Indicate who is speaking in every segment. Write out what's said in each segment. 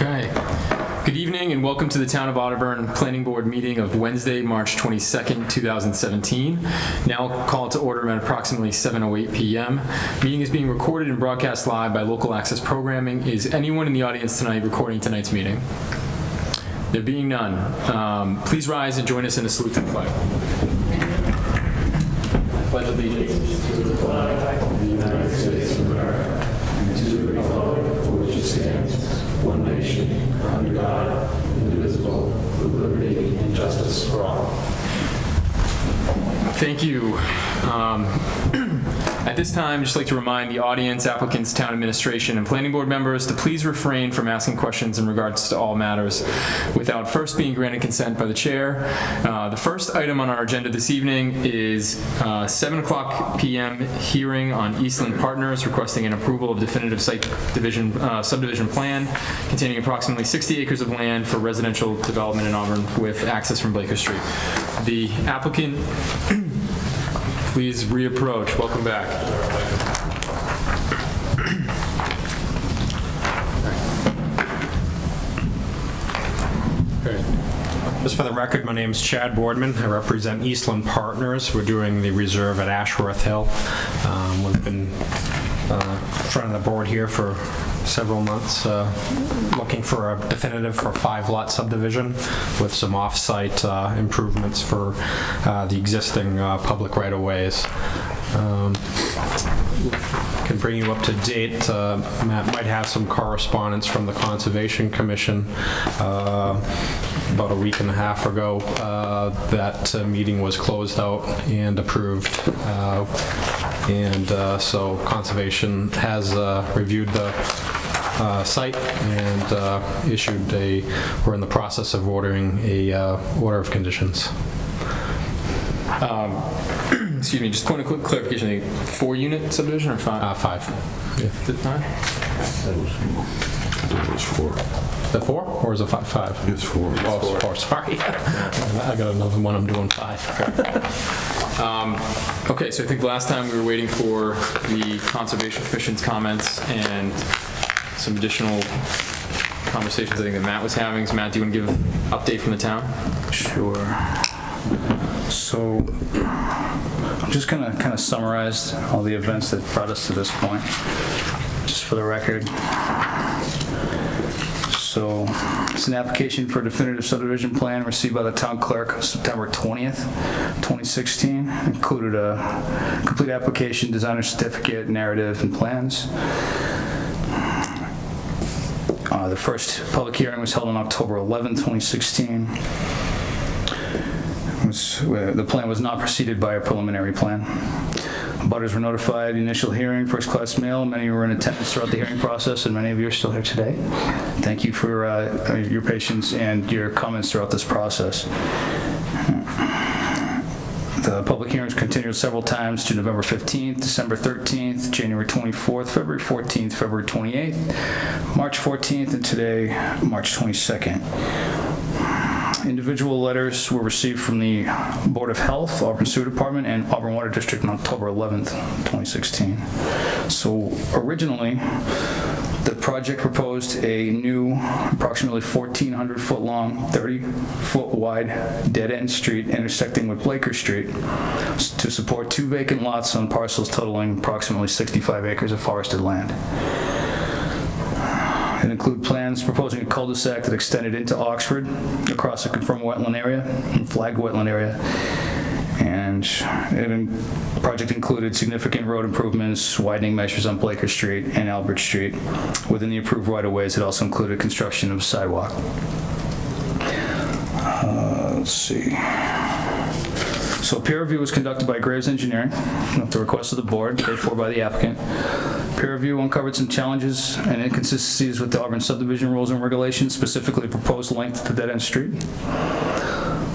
Speaker 1: Okay. Good evening and welcome to the Town of Otterburn Planning Board meeting of Wednesday, March 22nd, 2017. Now I'll call it to order at approximately 7:08 p.m. Meeting is being recorded and broadcast live by Local Access Programming. Is anyone in the audience tonight recording tonight's meeting? There being none, please rise and join us in a salute to the flag. Pledge allegiance to the flag of the United States of America and to the republic for which it stands, one nation, under God, indivisible, with liberty and justice for all. Thank you. At this time, I'd just like to remind the audience, applicants, town administration, and planning board members to please refrain from asking questions in regards to all matters without first being granted consent by the chair. The first item on our agenda this evening is 7 o'clock p.m. hearing on Eastland Partners requesting an approval of definitive subdivision plan containing approximately 60 acres of land for residential development in Auburn with access from Blaker Street. The applicant, please reapproach. Welcome back.
Speaker 2: Just for the record, my name is Chad Boardman. I represent Eastland Partners. We're doing the reserve at Ashworth Hill. We've been in front of the board here for several months looking for a definitive for a 5-lot subdivision with some off-site improvements for the existing public right-of-ways. Can bring you up to date. Matt might have some correspondence from the Conservation Commission about a week and a half ago. That meeting was closed out and approved. So Conservation has reviewed the site and issued we're in the process of ordering a order of conditions.
Speaker 1: Excuse me, just point of quick clarification, a 4-unit subdivision or 5?
Speaker 2: 5. Yeah.
Speaker 1: Is it 5?
Speaker 3: It was 4.
Speaker 2: Is that 4 or is it 5?
Speaker 3: It's 4.
Speaker 2: Oh, it's 4. Sorry. I got another one. I'm doing
Speaker 1: 5. Okay, so I think the last time we were waiting for the Conservation Commission's comments and some additional conversations I think that Matt was having. So Matt, do you want to give an update from the town?
Speaker 4: Sure. So I'm just going to kind of summarize all the events that brought us to this point, just for the record. So it's an application for a definitive subdivision plan received by the town clerk September 20th, 2016. Included a complete application, designer certificate, narrative, and plans. The first public hearing was held on October 11, 2016. The plan was not preceded by a preliminary plan. Abutters were notified, the initial hearing, first-class mail. Many were in attendance throughout the hearing process, and many of you are still here today. Thank you for your patience and your comments throughout this process. The public hearings continued several times to November 15th, December 13th, January 24th, February 14th, February 28th, March 14th, and today, March 22nd. Individual letters were received from the Board of Health, Auburn Sewer Department, and Auburn Water District on October 11th, 2016. So originally, the project proposed a new approximately 1,400-foot long, 30-foot wide dead-end street intersecting with Blaker Street to support 2 vacant lots on parcels totaling approximately 65 acres of forested land. It included plans proposing a cul-de-sac that extended into Oxford across a confirmed wetland area and flagged wetland area. And the project included significant road improvements, widening measures on Blaker Street and Albert Street. Within the approved right-of-ways, it also included construction of a sidewalk. Let's see. So peer review was conducted by Graves Engineering at the request of the board, paid for by the applicant. Peer review uncovered some challenges and inconsistencies with the Auburn subdivision rules and regulations, specifically proposed length of the dead-end street.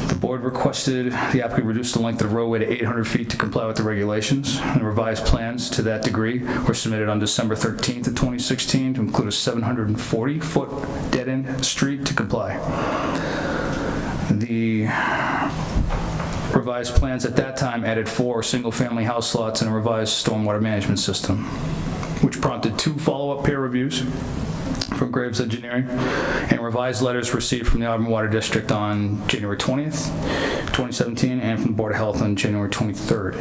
Speaker 4: The board requested the applicant reduce the length of the roadway to 800 feet to comply with the regulations, and revised plans to that degree were submitted on December 13th of 2016 to include a 740-foot dead-end street to comply. The revised plans at that time added 4 single-family house lots and a revised stormwater management system. which prompted 2 follow-up peer reviews from Graves Engineering, and revised letters received from the Auburn Water District on January 20th, 2017, and from the Board of Health on January 23rd.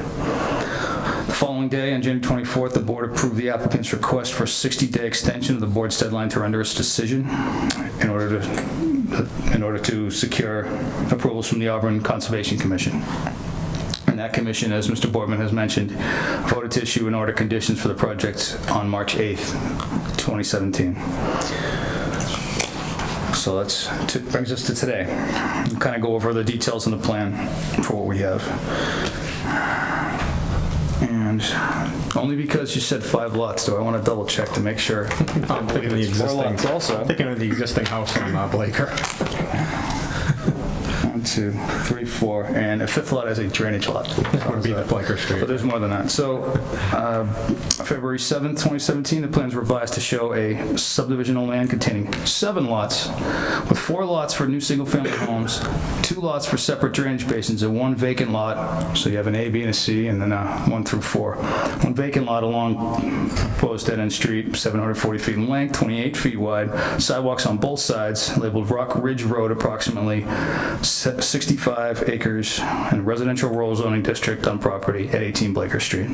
Speaker 4: The following day, on January 24th, the board approved the applicant's request for a 60-day extension of the board's deadline to render its decision in order to secure approvals from the Auburn Conservation Commission. And that commission, as Mr. Boardman has mentioned, voted to issue an order of conditions for the project on March 8th, 2017. So that brings us to today. We'll kind of go over the details in the plan for what we have. And only because you said 5 lots, do I want to double check to make sure.
Speaker 2: I'm thinking the
Speaker 4: It's 4 lots also.
Speaker 2: I'm thinking of the existing house on Blaker.
Speaker 4: 1, 2, 3, 4, and a 5th lot is a drainage lot.
Speaker 2: That would be the Blaker Street.
Speaker 4: But there's more than that. So, February 7th, 2017, the plans revised to show a subdivision of land containing 7 lots, with 4 lots for new single-family homes, 2 lots for separate drainage basins, and 1 vacant lot. So you have an A, B, and a C, and then 1 through 4. 1 vacant lot along proposed dead-end street, 740 feet in length, 28 feet wide, sidewalks on both sides, labeled Rock Ridge Road, approximately 65 acres, and residential rural zoning district on property at 18 Blaker Street.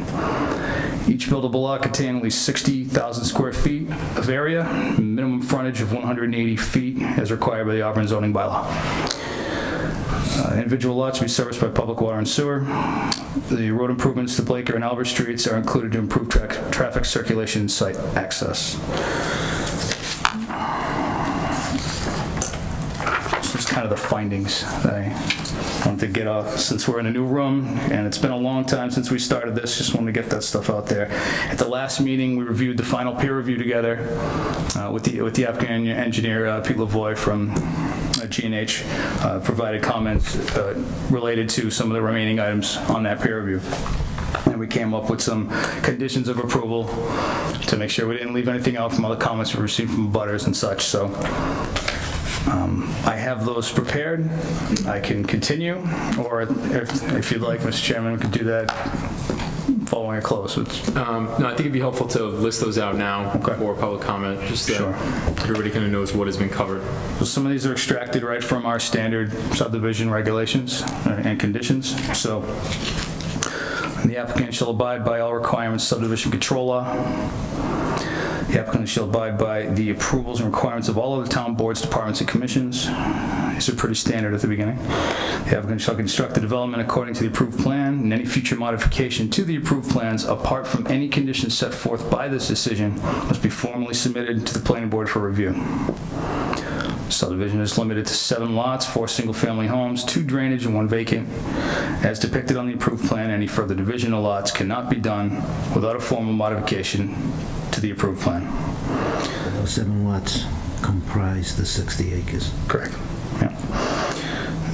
Speaker 4: Each buildable lot contains at least 60,000 square feet of area, minimum frontage of 180 feet as required by the Auburn zoning bylaw. Individual lots will be serviced by public water and sewer. The road improvements to Blaker and Albert Streets are included to improve traffic circulation and site access. Kind of the findings that I wanted to get off since we're in a new room and it's been a long time since we started this. Just wanted to get that stuff out there. At the last meeting, we reviewed the final peer review together with the applicant engineer Pete Lavoie from G&H. Provided comments related to some of the remaining items on that peer review. And we came up with some conditions of approval to make sure we didn't leave anything out from other comments we received from butters and such. So. I have those prepared. I can continue, or if you'd like, Mr. Chairman, we could do that following a close.
Speaker 1: No, I think it'd be helpful to list those out now for public comment, just so everybody kind of knows what has been covered.
Speaker 4: So some of these are extracted right from our standard subdivision regulations and conditions. So the applicant shall abide by all requirements of subdivision control law. The applicant shall abide by the approvals and requirements of all other town boards, departments, and commissions. These are pretty standard at the beginning. The applicant shall construct the development according to the approved plan, and any future modification to the approved plans, apart from any conditions set forth by this decision, must be formally submitted to the planning board for review. Subdivision is limited to 7 lots, 4 single-family homes, 2 drainage, and 1 vacant. As depicted on the approved plan, any further division of lots cannot be done without a formal modification to the approved plan.
Speaker 3: Those 7 lots comprise the 60 acres.
Speaker 4: Correct. Yeah.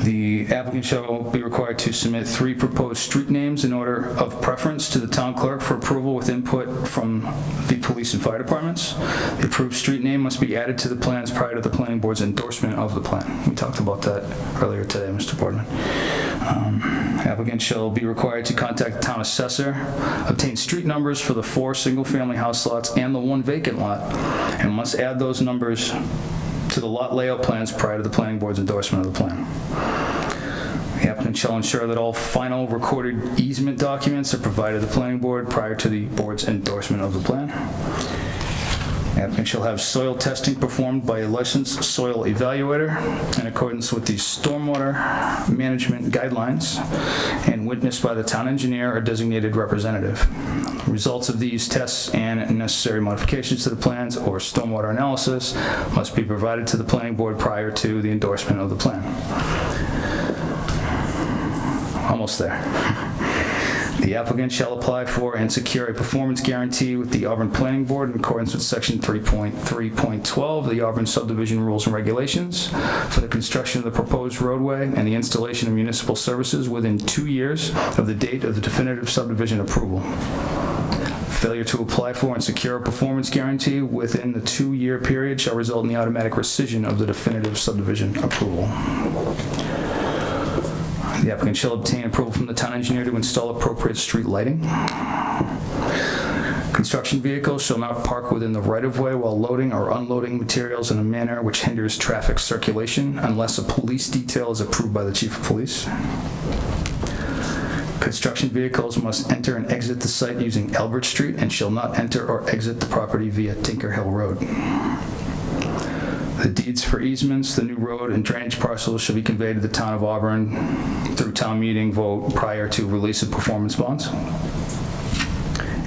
Speaker 4: The applicant shall be required to submit 3 proposed street names in order of preference to the town clerk for approval with input from the police and fire departments. The approved street name must be added to the plans prior to the planning board's endorsement of the plan. We talked about that earlier today, Mr. Boardman. Applicant shall be required to contact the town assessor, obtain street numbers for the 4 single-family house lots and the 1 vacant lot, and must add those numbers to the lot layout plans prior to the planning board's endorsement of the plan. The applicant shall ensure that all final recorded easement documents are provided to the planning board prior to the board's endorsement of the plan. The applicant shall have soil testing performed by a licensed soil evaluator in accordance with the stormwater management guidelines and witnessed by the town engineer or designated representative. Results of these tests and necessary modifications to the plans or stormwater analysis must be provided to the planning board prior to the endorsement of the plan. Almost there. The applicant shall apply for and secure a performance guarantee with the Auburn Planning Board in accordance with Section 3.3.12 of the Auburn Subdivision Rules and Regulations for the construction of the proposed roadway and the installation of municipal services within 2 years of the date of the definitive subdivision approval. Failure to apply for and secure a performance guarantee within the 2-year period shall result in the automatic rescission of the definitive subdivision approval. The applicant shall obtain approval from the town engineer to install appropriate street lighting. Construction vehicles shall not park within the right-of-way while loading or unloading materials in a manner which hinders traffic circulation unless a police detail is approved by the chief of police. Construction vehicles must enter and exit the site using Albert Street and shall not enter or exit the property via Tinker Hill Road. The deeds for easements, the new road, and drainage parcels shall be conveyed to the town of Auburn through town meeting vote prior to release of performance bonds.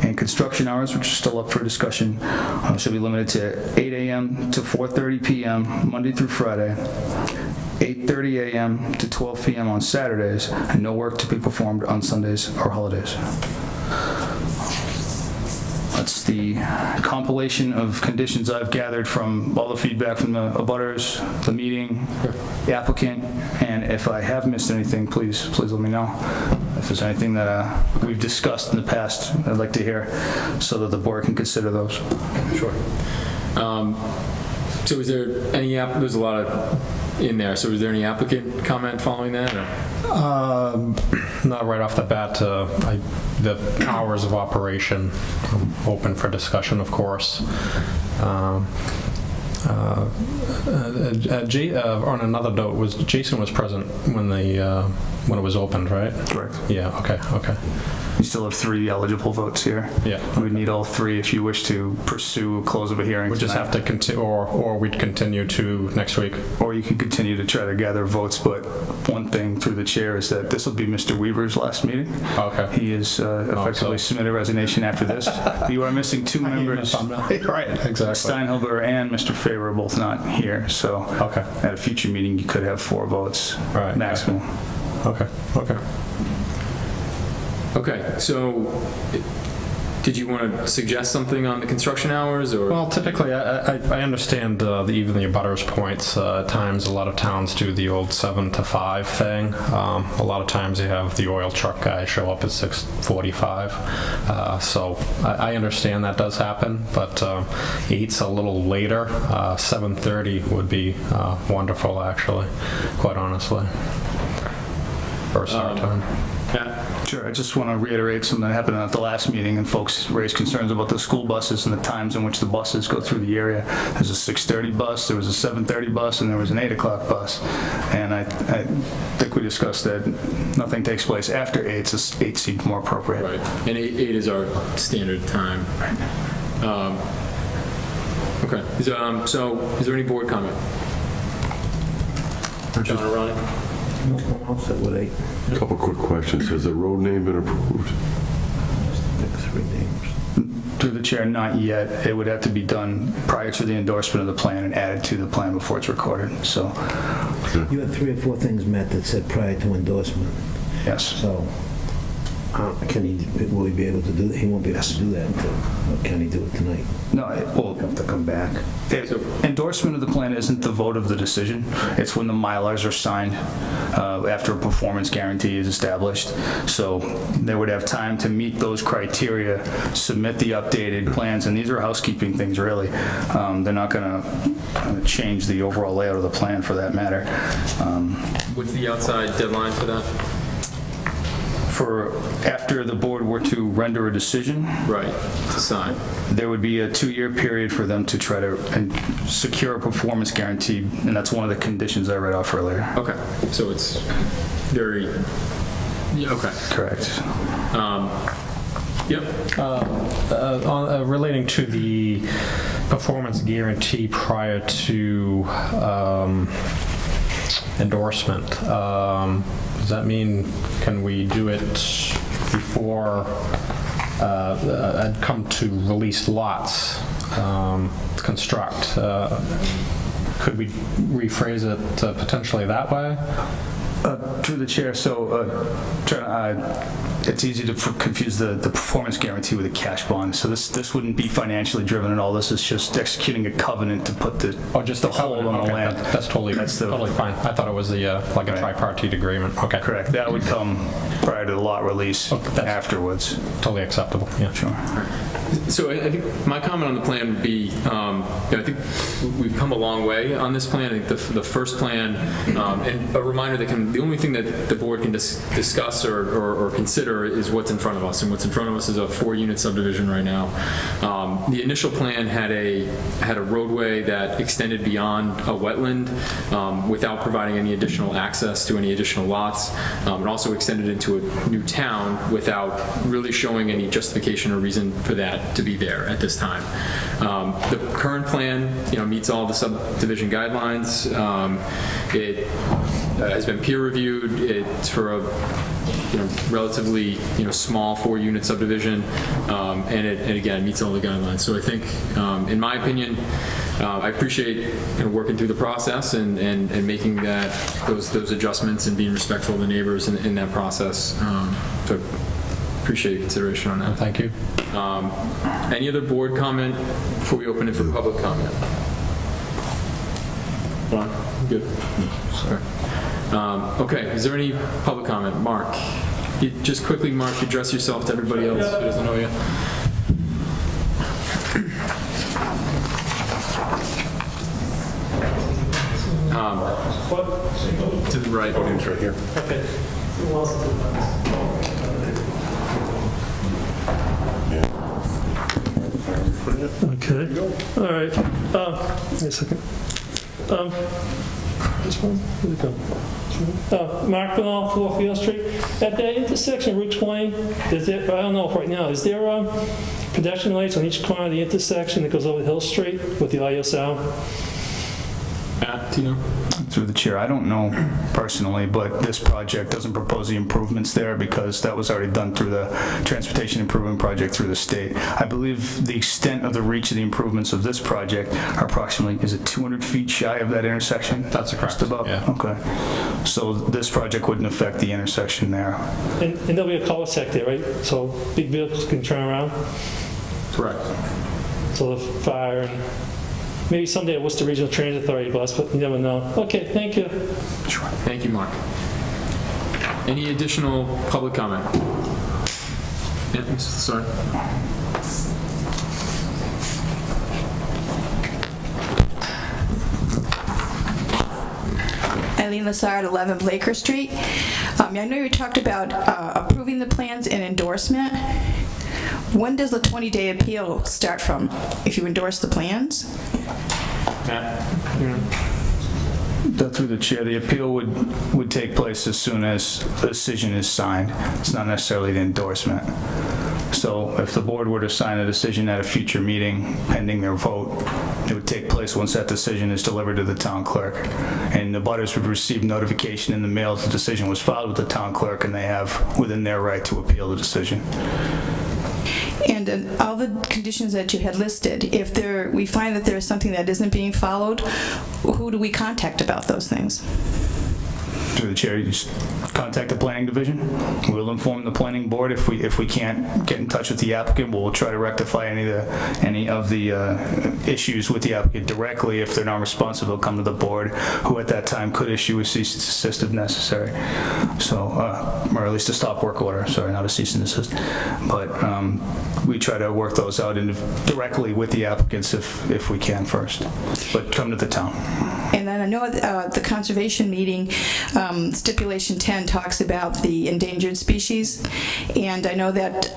Speaker 4: And construction hours, which are still up for discussion, shall be limited to 8 a.m. to 4:30 p.m. Monday through Friday, 8:30 a.m. to 12 p.m. on Saturdays, and no work to be performed on Sundays or holidays. That's the compilation of conditions I've gathered from all the feedback from the abutters, the meeting, the applicant, and if I have missed anything, please let me know. If there's anything that we've discussed in the past, I'd like to hear, so that the board can consider those.
Speaker 1: Sure. So is there any, there's a lot of in there, so is there any applicant comment following that? Or?
Speaker 2: Not right off the bat. The hours of operation, open for discussion, of course. On another note, Jason was present when it was opened, right?
Speaker 4: Correct.
Speaker 2: Yeah. Okay.
Speaker 4: You still have 3 eligible votes here.
Speaker 2: Yeah.
Speaker 4: We need all 3 if you wish to pursue close of a hearing.
Speaker 2: We just
Speaker 4: tonight.
Speaker 2: have to continue, or we'd continue to next week.
Speaker 4: Or you can continue to try to gather votes, but one thing through the chair is that this will be Mr. Weaver's last meeting.
Speaker 2: Okay.
Speaker 4: He is effectively submitted resignation after this. You are missing 2 members.
Speaker 2: Right. Exactly.
Speaker 4: Steinhilber and Mr. Faber are both not here, so
Speaker 2: Okay.
Speaker 4: at a future meeting, you could have 4 votes
Speaker 2: Right.
Speaker 4: maximum.
Speaker 2: Okay.
Speaker 1: Okay, so did you want to suggest something on the construction hours, or?
Speaker 2: Well, typically, I understand even the abutters' points. At times, a lot of towns do the old 7 to 5 thing. A lot of times, you have the oil truck guy show up at 6:45. So I understand that does happen, but 8's a little later. 7:30 would be wonderful, actually, quite honestly. For start time.
Speaker 1: Yeah.
Speaker 4: Sure, I just want to reiterate something that happened at the last meeting, and folks raised concerns about the school buses and the times in which the buses go through the area. There's a 6:30 bus, there was a 7:30 bus, and there was an 8 o'clock bus. And I think we discussed that nothing takes place after 8, so 8 seemed more appropriate.
Speaker 1: Right, and 8 is our standard time. Okay, so is there any board comment? John or Ronnie?
Speaker 3: No, I'm all set with 8.
Speaker 5: Couple quick questions. Has the road name been approved?
Speaker 3: Pick 3 names.
Speaker 4: Through the chair, not yet. It would have to be done prior to the endorsement of the plan and added to the plan before it's recorded, so,
Speaker 3: You had 3 or 4 things met that said prior to endorsement,
Speaker 4: yes.
Speaker 3: so will he be able to do that? He won't be able to do that until, or can he do it tonight?
Speaker 4: No, well,
Speaker 3: Have to come back.
Speaker 4: endorsement of the plan isn't the vote of the decision. It's when the Mylars are signed after a performance guarantee is established. So they would have time to meet those criteria, submit the updated plans, and these are housekeeping things, really. They're not going to change the overall layout of the plan for that matter.
Speaker 1: What's the outside deadline for that?
Speaker 4: For after the board were to render a decision,
Speaker 1: Right, to sign.
Speaker 4: there would be a 2-year period for them to try to secure a performance guarantee, and that's one of the conditions I read off earlier.
Speaker 1: Okay, so it's very, yeah, okay.
Speaker 4: Correct.
Speaker 1: Yep,
Speaker 2: Relating to the performance guarantee prior to endorsement, does that mean, can we do it before I'd come to release lots, construct? Could we rephrase it potentially that way?
Speaker 4: Through the chair, so it's easy to confuse the performance guarantee with a cash bond. So this wouldn't be financially driven at all. This is just executing a covenant to put the
Speaker 2: Just
Speaker 4: the hold on the
Speaker 2: okay,
Speaker 4: land.
Speaker 2: That's totally fine. I thought it was like a
Speaker 4: Right.
Speaker 2: tripartite agreement. Okay.
Speaker 4: Correct. That would come prior to the lot release afterwards.
Speaker 2: Totally acceptable. Yeah.
Speaker 4: Sure.
Speaker 1: so I think my comment on the plan would be, I think we've come a long way on this plan. I think the first plan, and a reminder that the only thing that the board can discuss or consider particular is what's in front of us, and what's in front of us is a 4-unit subdivision right now. The initial plan had a roadway that extended beyond a wetland without providing any additional access to any additional lots. It also extended into a new town without really showing any justification or reason for that to be there at this time. The current plan, meets all the subdivision guidelines. It has been peer reviewed. It's for a relatively small 4-unit subdivision, and it again meets all the guidelines. So I think, in my opinion, I appreciate working through the process and making those adjustments and being respectful of the neighbors in that process. So appreciate your consideration on that.
Speaker 2: Thank you.
Speaker 1: Any other board comment before we open it for public comment? Ron, good. Sorry. Okay, is there any public comment? Mark, just quickly, Mark, address yourself to everybody else who doesn't know you. To the right. Podium's right here.
Speaker 6: Okay. Okay. All right. Wait a second. This one? Where'd it go? Mark Bernal, 4 Field Street. At that intersection, Route 20, is there, I don't know if right now, is there pedestrian lights on each corner of the intersection that goes over Hill Street with the audio sound?
Speaker 1: Matt, do you know?
Speaker 7: Through the chair, I don't know personally, but this project doesn't propose the improvements there because that was already done through the Transportation Improvement Project through the state. I believe the extent of the reach of the improvements of this project are approximately, is it 200 feet shy of that intersection?
Speaker 2: That's correct.
Speaker 7: Just about?
Speaker 2: Yeah.
Speaker 7: Okay. So this project wouldn't affect the intersection there.
Speaker 6: And there'll be a cul-de-sac there, right? So big vehicles can turn around?
Speaker 1: Correct.
Speaker 6: So the fire and maybe someday a Worcester Regional Transit Authority bus, but you never know. Okay, thank you.
Speaker 1: Sure. Thank you, Mark. Any additional public comment? Yeah, Mr. Lassard.
Speaker 8: Eileen Lassard, 11 Blaker Street. I know you talked about approving the plans and endorsement. When does the 20-day appeal start from, if you endorse the plans?
Speaker 7: Through the chair, the appeal would take place as soon as the decision is signed. It's not necessarily the endorsement. So if the board were to sign a decision at a future meeting pending their vote, it would take place once that decision is delivered to the town clerk. And the butters would receive notification in the mail that the decision was filed with the town clerk, and they have within their right to appeal the decision.
Speaker 8: And all the conditions that you had listed, if we find that there is something that isn't being followed, who do we contact about those things?
Speaker 7: Through the chair, you just contact the planning division. We'll inform the planning board if we can't get in touch with the applicant. We'll try to rectify any of the issues with the applicant directly. If they're not responsive, they'll come to the board, who at that time could issue a cease and desist if necessary. So, or at least a stop work order. Sorry, not a cease and desist. But we try to work those out directly with the applicants if we can first. But come to the town.
Speaker 8: And then I know the conservation meeting, stipulation 10 talks about the endangered species, and I know that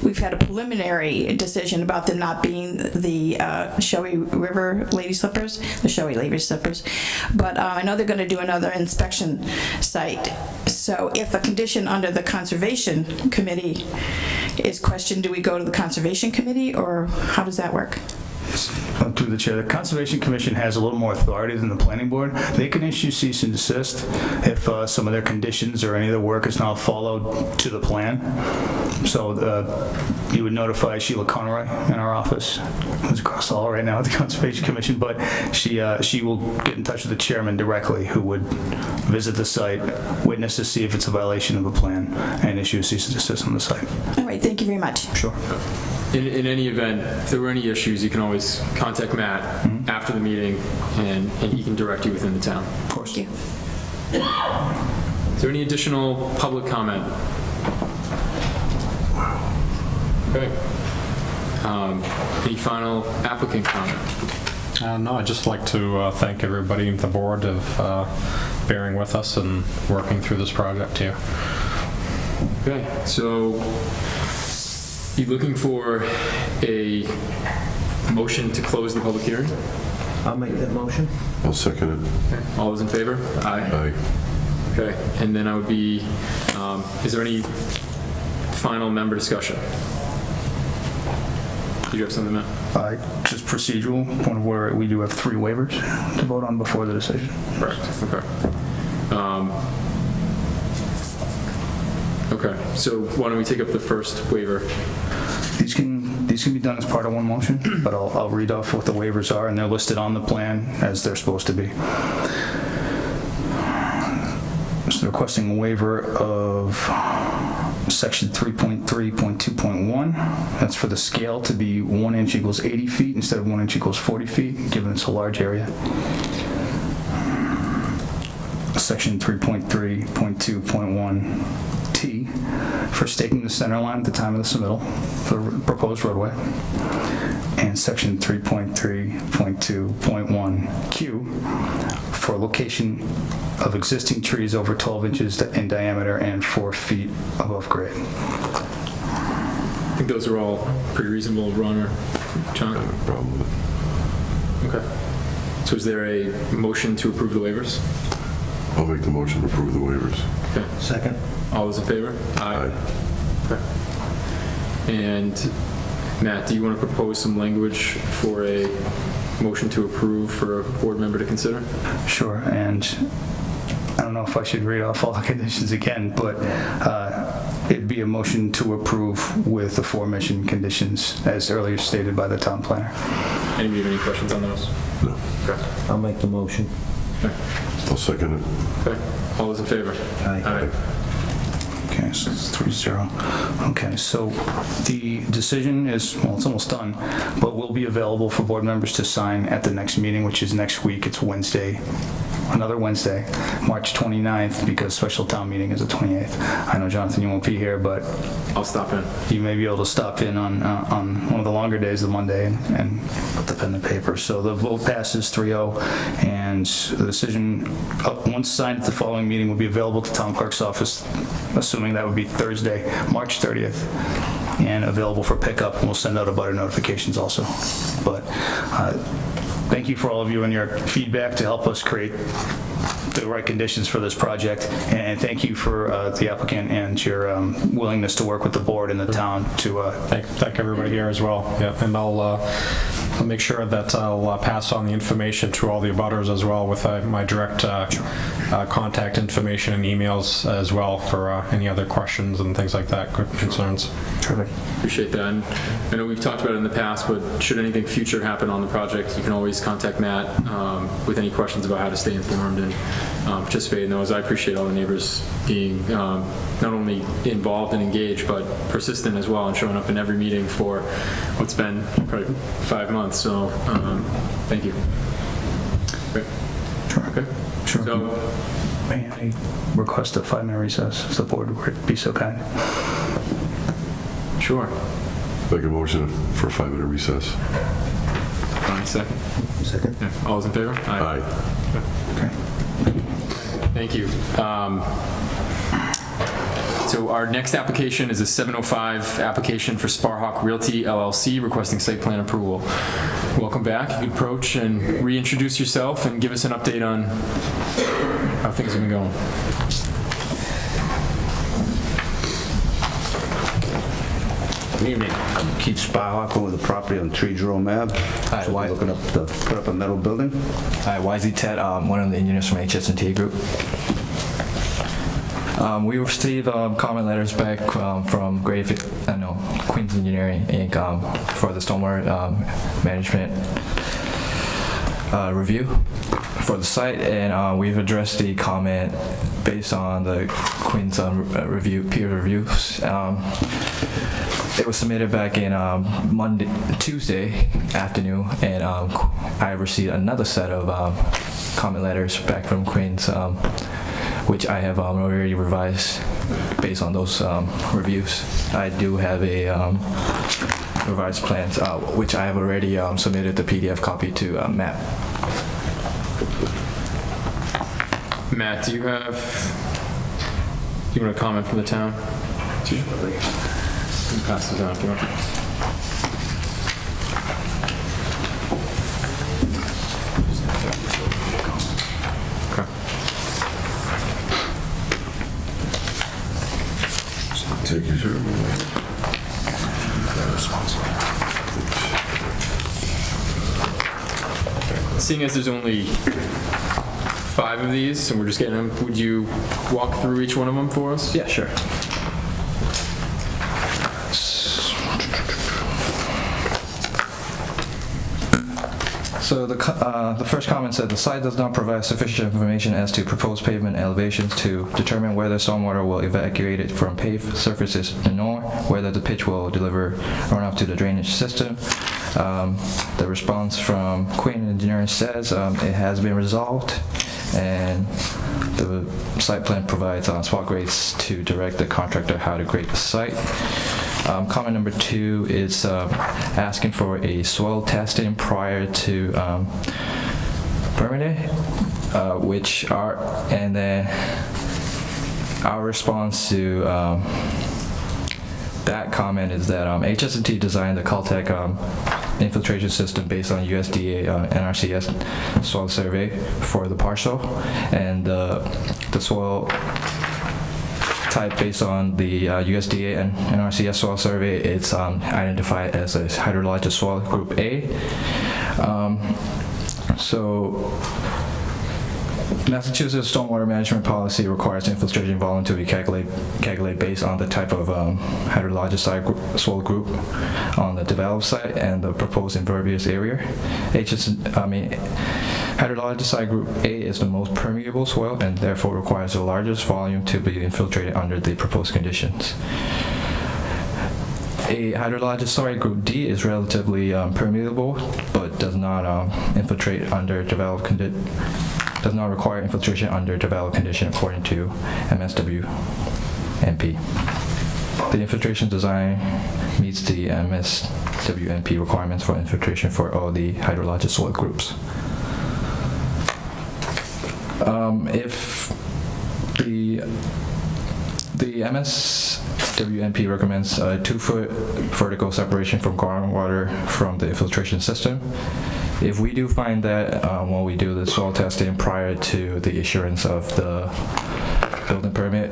Speaker 8: we've had a preliminary decision about them not being the Shoei River lady slippers, the Shoei lady slippers, but I know they're going to do another inspection site. So if a condition under the Conservation Committee is questioned, do we go to the Conservation Committee, or how does that work?
Speaker 7: Through the chair, the Conservation Commission has a little more authority than the planning board. They can issue cease and desist if some of their conditions or any of their work is not followed to the plan. So you would notify Sheila Conroy in our office, who's across the hall right now at the Conservation Commission, but she will get in touch with the chairman directly, who would visit the site, witness to see if it's a violation of the plan, and issue a cease and desist on the site.
Speaker 8: All right, thank you very much.
Speaker 7: Sure.
Speaker 1: In any event, if there were any issues, you can always contact Matt after the meeting, and he can direct you within the town.
Speaker 7: Of course.
Speaker 8: Thank you.
Speaker 1: Is there any additional public comment? Okay. Any final applicant comment?
Speaker 2: No, I'd just like to thank everybody at the board of bearing with us and working through this project here.
Speaker 1: Okay, so you looking for a motion to close the public hearing?
Speaker 3: I'll make that motion.
Speaker 5: I'll second it.
Speaker 1: Okay. All those in favor?
Speaker 5: Aye.
Speaker 1: Okay, and then I would be, is there any final member discussion? Did you have something, Matt?
Speaker 7: Just procedural, point of order, we do have 3 waivers to vote on before the decision.
Speaker 1: Correct, okay. Okay, so why don't we take up the first waiver?
Speaker 7: These can be done as part of one motion, but I'll read off what the waivers are, and they're listed on the plan as they're supposed to be. So they're requesting a waiver of section 3.3.2.1. That's for the scale to be 1 inch equals 80 feet instead of 1 inch equals 40 feet, given it's a large area. Section 3.3.2.1T for staking the center line at the time of the submittal for the proposed roadway. And section 3.3.2.1Q for location of existing trees over 12 inches in diameter and 4 feet above grade.
Speaker 1: I think those are all pretty reasonable, Ron or John?
Speaker 5: No problem with it.
Speaker 1: Okay. So is there a motion to approve the waivers?
Speaker 5: I'll make the motion to approve the waivers.
Speaker 1: Okay.
Speaker 3: Second.
Speaker 1: All those in favor?
Speaker 5: Aye.
Speaker 1: Okay. And Matt, do you want to propose some language for a motion to approve for a board member to consider?
Speaker 7: Sure, and I don't know if I should read off all the conditions again, but it'd be a motion to approve with the aforementioned conditions as earlier stated by the town planner.
Speaker 1: Anybody have any questions on those?
Speaker 5: No.
Speaker 1: Okay.
Speaker 3: I'll make the motion.
Speaker 1: Okay.
Speaker 5: I'll second it.
Speaker 1: Okay. All those in favor?
Speaker 3: Aye.
Speaker 7: Okay, so it's 3-0. Okay, so the decision is, well, it's almost done, but will be available for board members to sign at the next meeting, which is next week. It's Wednesday, another Wednesday, March 29th, because special town meeting is the 28th. I know, Jonathan, you won't be here, but
Speaker 1: I'll stop in.
Speaker 7: you may be able to stop in on one of the longer days, the Monday, and put the pen to paper. So the vote passes 3-0, and the decision, once signed at the following meeting, will be available to town clerk's office, assuming that would be Thursday, March 30th, and available for pickup. And we'll send out abutter notifications also. But thank you for all of you and your feedback to help us create the right conditions for this project. And thank you for the applicant and your willingness to work with the board and the town to...
Speaker 2: Thank everybody here as well. Yeah, and I'll make sure that I'll pass on the information to all the abutters as well with my direct contact information and emails as well for any other questions and things like that, concerns.
Speaker 7: Terrific.
Speaker 1: Appreciate that. And I know we've talked about it in the past, but should anything future happen on the project, you can always contact Matt with any questions about how to stay informed and participate in those. I appreciate all the neighbors being not only involved and engaged, but persistent as well and showing up in every meeting for what's been probably 5 months. So thank you. Great.
Speaker 7: Sure.
Speaker 1: Okay.
Speaker 7: Sure.
Speaker 1: So,
Speaker 7: May I request a 5-minute recess if the board would be so kind?
Speaker 1: sure.
Speaker 5: Make a motion for a 5-minute recess.
Speaker 1: Fine, second.
Speaker 3: Second.
Speaker 1: Yeah. All those in favor?
Speaker 5: Aye.
Speaker 7: Okay.
Speaker 1: Thank you. So our next application is a 705 application for Sparhawk Realty LLC requesting site plan approval. Welcome back. You can approach and reintroduce yourself and give us an update on how things have been going.
Speaker 9: Good evening. I'm Keith Sparhawk with the property on Tree Jerome Ave.
Speaker 10: Hi,
Speaker 9: So we're looking up to put up a metal building.
Speaker 10: Hi, YZ Ted, one of the engineers from HS&T Group. We received comment letters back from Queens Engineering Inc. For the stormwater management review for the site, and we've addressed the comment based on the Queens peer reviews. It was submitted back in Tuesday afternoon, and I received another set of comment letters back from Queens, which I have already revised based on those reviews. I do have a revised plans, which I have already submitted the PDF copy to Matt.
Speaker 1: Matt, do you want a comment from the town? to you. You can pass those down if you want. Okay.
Speaker 5: Take your turn.
Speaker 1: Seeing as there's only 5 of these, and we're just getting them, would you walk through each one of them for us?
Speaker 10: Yeah, sure. So the first comment said the site does not provide sufficient information as to proposed pavement elevations to determine whether stormwater will evacuate it from paved surfaces nor whether the pitch will deliver runoff to the drainage system. The response from Quinn Engineering says it has been resolved, and the site plan provides spot grades to direct the contractor how to grade the site. Comment number 2 is asking for a soil testing prior to permitting, and then our response to that comment is that HS&T designed the Caltech infiltration system based on USDA NRCS soil survey for the parcel, and the soil type based on the USDA and NRCS soil survey, it's identified as a hydrologic soil group A. So Massachusetts stormwater management policy requires infiltration volume to be calculated based on the type of hydrologic soil group on the developed site and the proposed impervious area. Hydrologic site group A is the most permeable soil and therefore requires the largest volume to be infiltrated under the proposed conditions. A hydrologic soil group D is relatively permeable but does not infiltrate under developed conditions. Does not require infiltration under developed condition according to MSWMP. The infiltration design meets the MSWMP requirements for infiltration for all the hydrologic soil groups. If the MSWMP recommends a 2-foot vertical separation from groundwater from the infiltration system. If we do find that when we do the soil testing prior to the issuance of the building permit,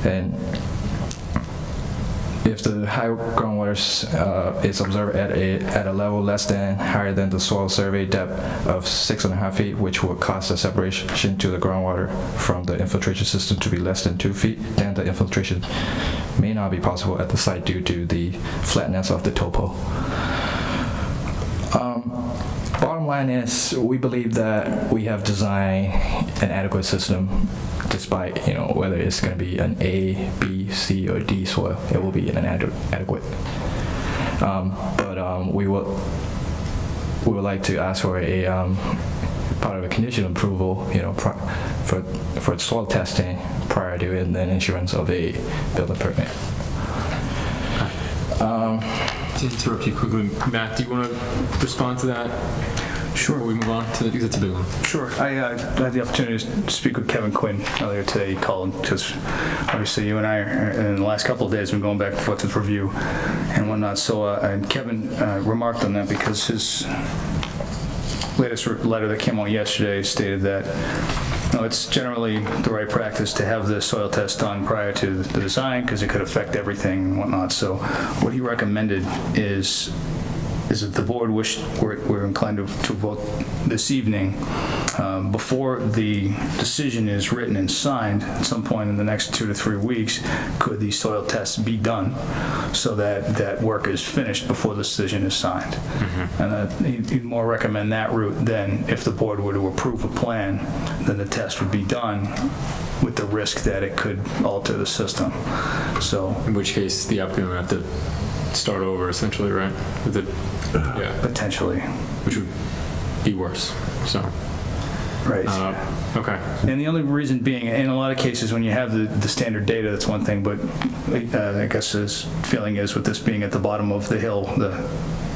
Speaker 10: and if the high groundwater is observed at a level higher than the soil survey depth of 6.5 feet, which would cause the separation to the groundwater from the infiltration system to be less than 2 feet, then the infiltration may not be possible at the site due to the flatness of the topo. Bottom line is, we believe that we have designed an adequate system, despite whether it's going to be an A, B, C, or D soil. It will be adequate. But we would like to ask for a part of a conditional approval, for soil testing prior to and then issuance of a building permit.
Speaker 1: To interrupt you quickly, Matt, do you want to respond to that?
Speaker 4: Sure.
Speaker 1: Before we move on to because it's a big one.
Speaker 4: Sure. I had the opportunity to speak with Kevin Quinn earlier today. He called because obviously you and I, in the last couple of days, been going back and forth with review and whatnot. So, and Kevin remarked on that because his latest letter that came out yesterday stated that it's generally the right practice to have the soil test done prior to the design because it could affect everything and whatnot. So what he recommended is that the board we're inclined to vote this evening before the decision is written and signed at some point in the next 2 to 3 weeks. Could these soil tests be done so that work is finished before the decision is signed? Mm-hmm. And he'd more recommend that route than if the board were to approve a plan, then the test would be done with the risk that it could alter the system. So,
Speaker 1: in which case, the applicant would have to start over, essentially, right? With it, yeah,
Speaker 4: potentially,
Speaker 1: which would be worse. So,
Speaker 4: right.
Speaker 1: Okay.
Speaker 4: And the only reason being, in a lot of cases, when you have the standard data, that's one thing. But I guess his feeling is, with this being at the bottom of the hill, the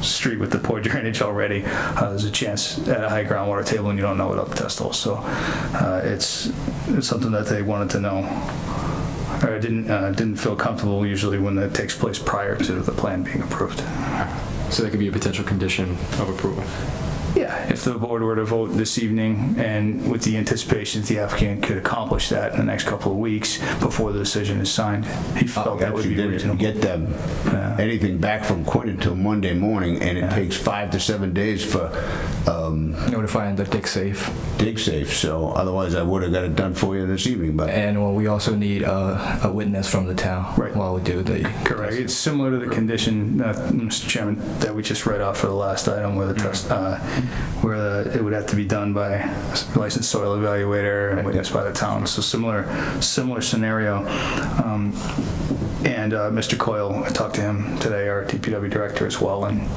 Speaker 4: street with the poor drainage already, there's a chance at a high groundwater table, and you don't know without the test hole. So it's something that they wanted to know
Speaker 7: or didn't feel comfortable usually when that takes place prior to the plan being approved.
Speaker 1: So that could be a potential condition of approval.
Speaker 7: Yeah, if the board were to vote this evening and with the anticipation that the applicant could accomplish that in the next couple of weeks before the decision is signed, he felt that would
Speaker 9: Actually,
Speaker 7: be
Speaker 9: didn't
Speaker 7: reasonable.
Speaker 9: get them anything back from Quinn until Monday morning, and it takes 5 to 7 days for
Speaker 10: Notifying the dig safe.
Speaker 9: dig safe, so otherwise I would have got it done for you this evening, but
Speaker 10: And well, we also need a witness from the town
Speaker 7: Right.
Speaker 10: while we do the.
Speaker 7: Correct. It's similar to the condition, Mr. Chairman, that we just read off for the last item where it would have to be done by a licensed soil evaluator and witnessed by the town. So similar scenario. And Mr. Coyle, I talked to him today, our DPW director as well, and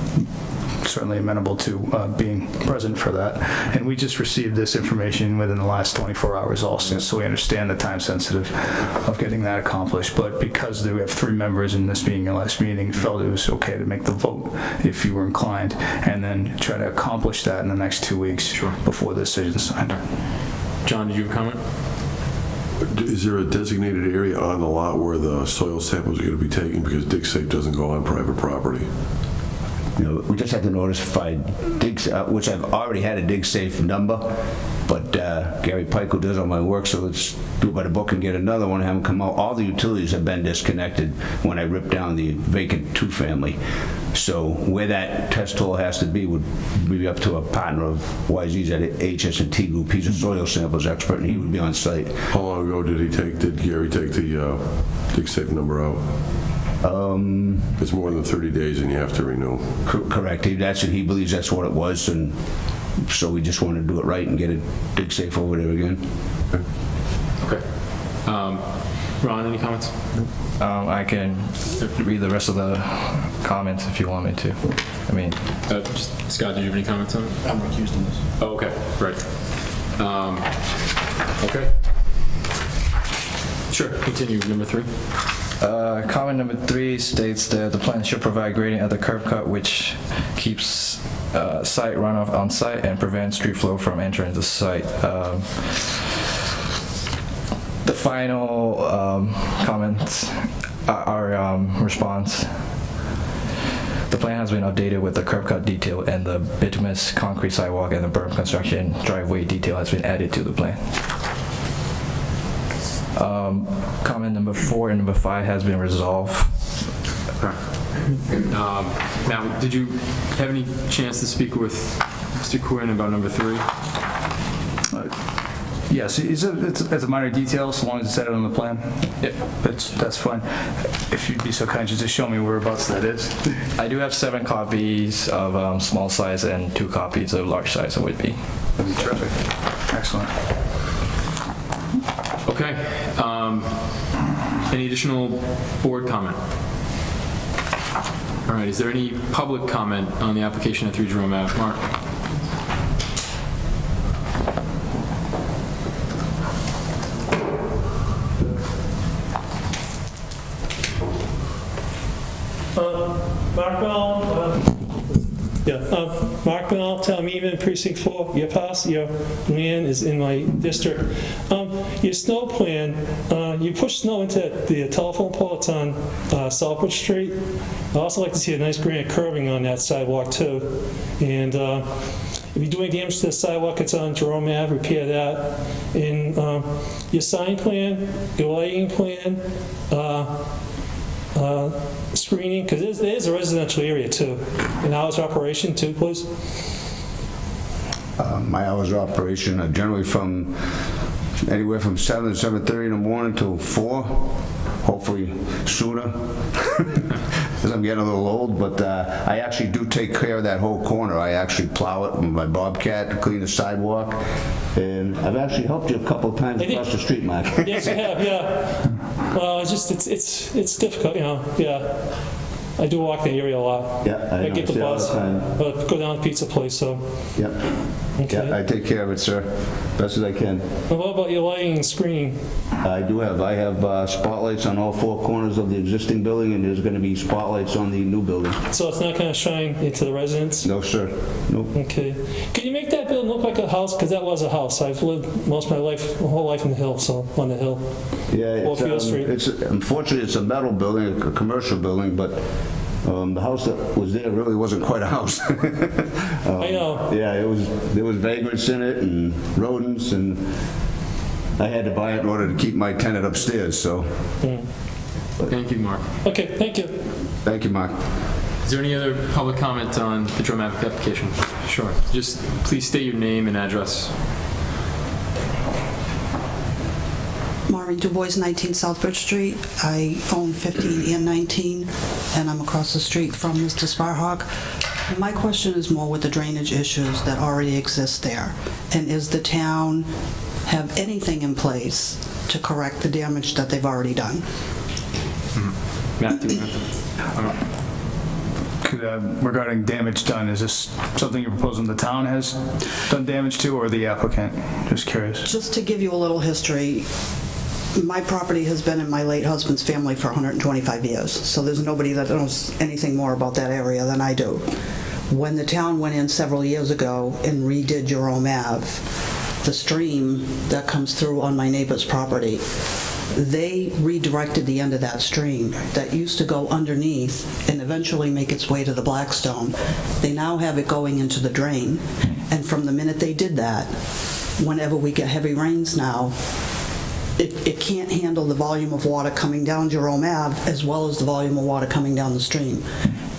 Speaker 7: certainly amenable to being present for that. And we just received this information within the last 24 hours also, so we understand the time sensitive of getting that accomplished. But because we have 3 members in this being your last meeting, felt it was okay to make the vote if you were inclined, and then try to accomplish that in the next 2 weeks before the decision's signed.
Speaker 1: John, did you have a comment?
Speaker 5: Is there a designated area on the lot where the soil samples are going to be taken? Because dig safe doesn't go on private property.
Speaker 9: we just have to notify digs, which I've already had a dig safe number, but Gary Pike, who does all my work, so let's do it by the book and get another one, have them come out. All the utilities have been disconnected when I ripped down the vacant 2-family. So where that test hole has to be would be up to a partner of YZ's at HS&T Group. He's a soil samples expert, and he would be on site.
Speaker 5: How long ago did Gary take the dig safe number out? It's more than 30 days and you have to renew.
Speaker 9: Correct. He believes that's what it was, and so we just want to do it right and get it dig safe over there again.
Speaker 1: Okay. Ron, any comments?
Speaker 10: I can read the rest of the comments if you want me to. I mean,
Speaker 1: Scott, did you have any comments on it?
Speaker 4: I'm recused on this.
Speaker 1: Oh, okay, right. Okay. Sure, continue, number 3.
Speaker 10: comment number 3 states that the plan should provide grading at the curb cut, which keeps site runoff on site and prevents street flow from entering the site. The final comments are response. The plan has been updated with the curb cut detail, and the bituminous concrete sidewalk and the berm construction driveway detail has been added to the plan. Comment number 4 and number 5 has been resolved.
Speaker 1: Now, did you have any chance to speak with Mr. Quinn about number 3?
Speaker 7: Yes, it's a minor detail, so long as it's added on the plan.
Speaker 1: Yep.
Speaker 7: That's fine. If you'd be so kind, just show me whereabouts that is.
Speaker 10: I do have 7 copies of small size and 2 copies of large size. It would be.
Speaker 7: That'd be terrific. Excellent.
Speaker 1: Okay. Any additional board comment? All right, is there any public comment on the application at 3 Jerome Ave? Mark?
Speaker 6: Mark Bell, Town Meeting, Precinct 4. Your land is in my district. Your snow plan, you push snow into the telephone pole. It's on Southbridge Street. I'd also like to see a nice granite curving on that sidewalk too. And if you're doing damage to the sidewalk, it's on Jerome Ave, repair that. And your sign plan, your lighting plan, screening, because there's a residential area too. And hours of operation too, please.
Speaker 9: My hours of operation are generally from anywhere from 7 to 7:30 in the morning till 4, hopefully sooner, because I'm getting a little old. But I actually do take care of that whole corner. I actually plow it with my Bobcat to clean the sidewalk, and I've actually helped you a couple of times across the street, Mark.
Speaker 6: Yes, you have, yeah. Well, it's difficult, yeah. I do walk the area a lot.
Speaker 11: Yeah, I know.
Speaker 6: get the
Speaker 11: See it all
Speaker 6: bus,
Speaker 11: the time.
Speaker 6: or go down to the pizza place, so,
Speaker 11: Yep.
Speaker 6: okay.
Speaker 11: Yeah, I take care of it, sir, best as I can.
Speaker 6: And what about your lighting and screening?
Speaker 11: I have spotlights on all four corners of the existing building, and there's gonna be spotlights on the new building.
Speaker 6: So it's not gonna shine into the residents?
Speaker 11: No, sir. Nope.
Speaker 6: Okay. Can you make that building look like a house? Because that was a house. I've lived most of my life, my whole life in the hill, so on the hill.
Speaker 11: Yeah,
Speaker 6: Warfield Street.
Speaker 11: Unfortunately, it's a metal building, a commercial building, but the house that was there really wasn't quite a house.
Speaker 6: I know.
Speaker 11: Yeah, there was vagrants in it and rodents, and I had to buy it in order to keep my tenant upstairs, so.
Speaker 1: Thank you, Mark.
Speaker 6: Okay, thank you.
Speaker 11: Thank you, Mark.
Speaker 1: Is there any other public comment on the Jerome Ave application? Sure. Just please state your name and address.
Speaker 12: Maureen DuBois, 19 Southbridge Street. I own 15 and 19, and I'm across the street from Mr. Sparhawk. My question is more with the drainage issues that already exist there. And is the town have anything in place to correct the damage that they've already done?
Speaker 1: Matt, do you have
Speaker 7: Regarding damage done, is this something you're proposing the town has done damage to, or the applicant? Just curious.
Speaker 12: Just to give you a little history, my property has been in my late husband's family for 125 years, so there's nobody that knows anything more about that area than I do. When the town went in several years ago and redid Jerome Ave, the stream that comes through on my neighbor's property, they redirected the end of that stream that used to go underneath and eventually make its way to the Blackstone. They now have it going into the drain, and from the minute they did that, whenever we get heavy rains now, it can't handle the volume of water coming down Jerome Ave as well as the volume of water coming down the stream.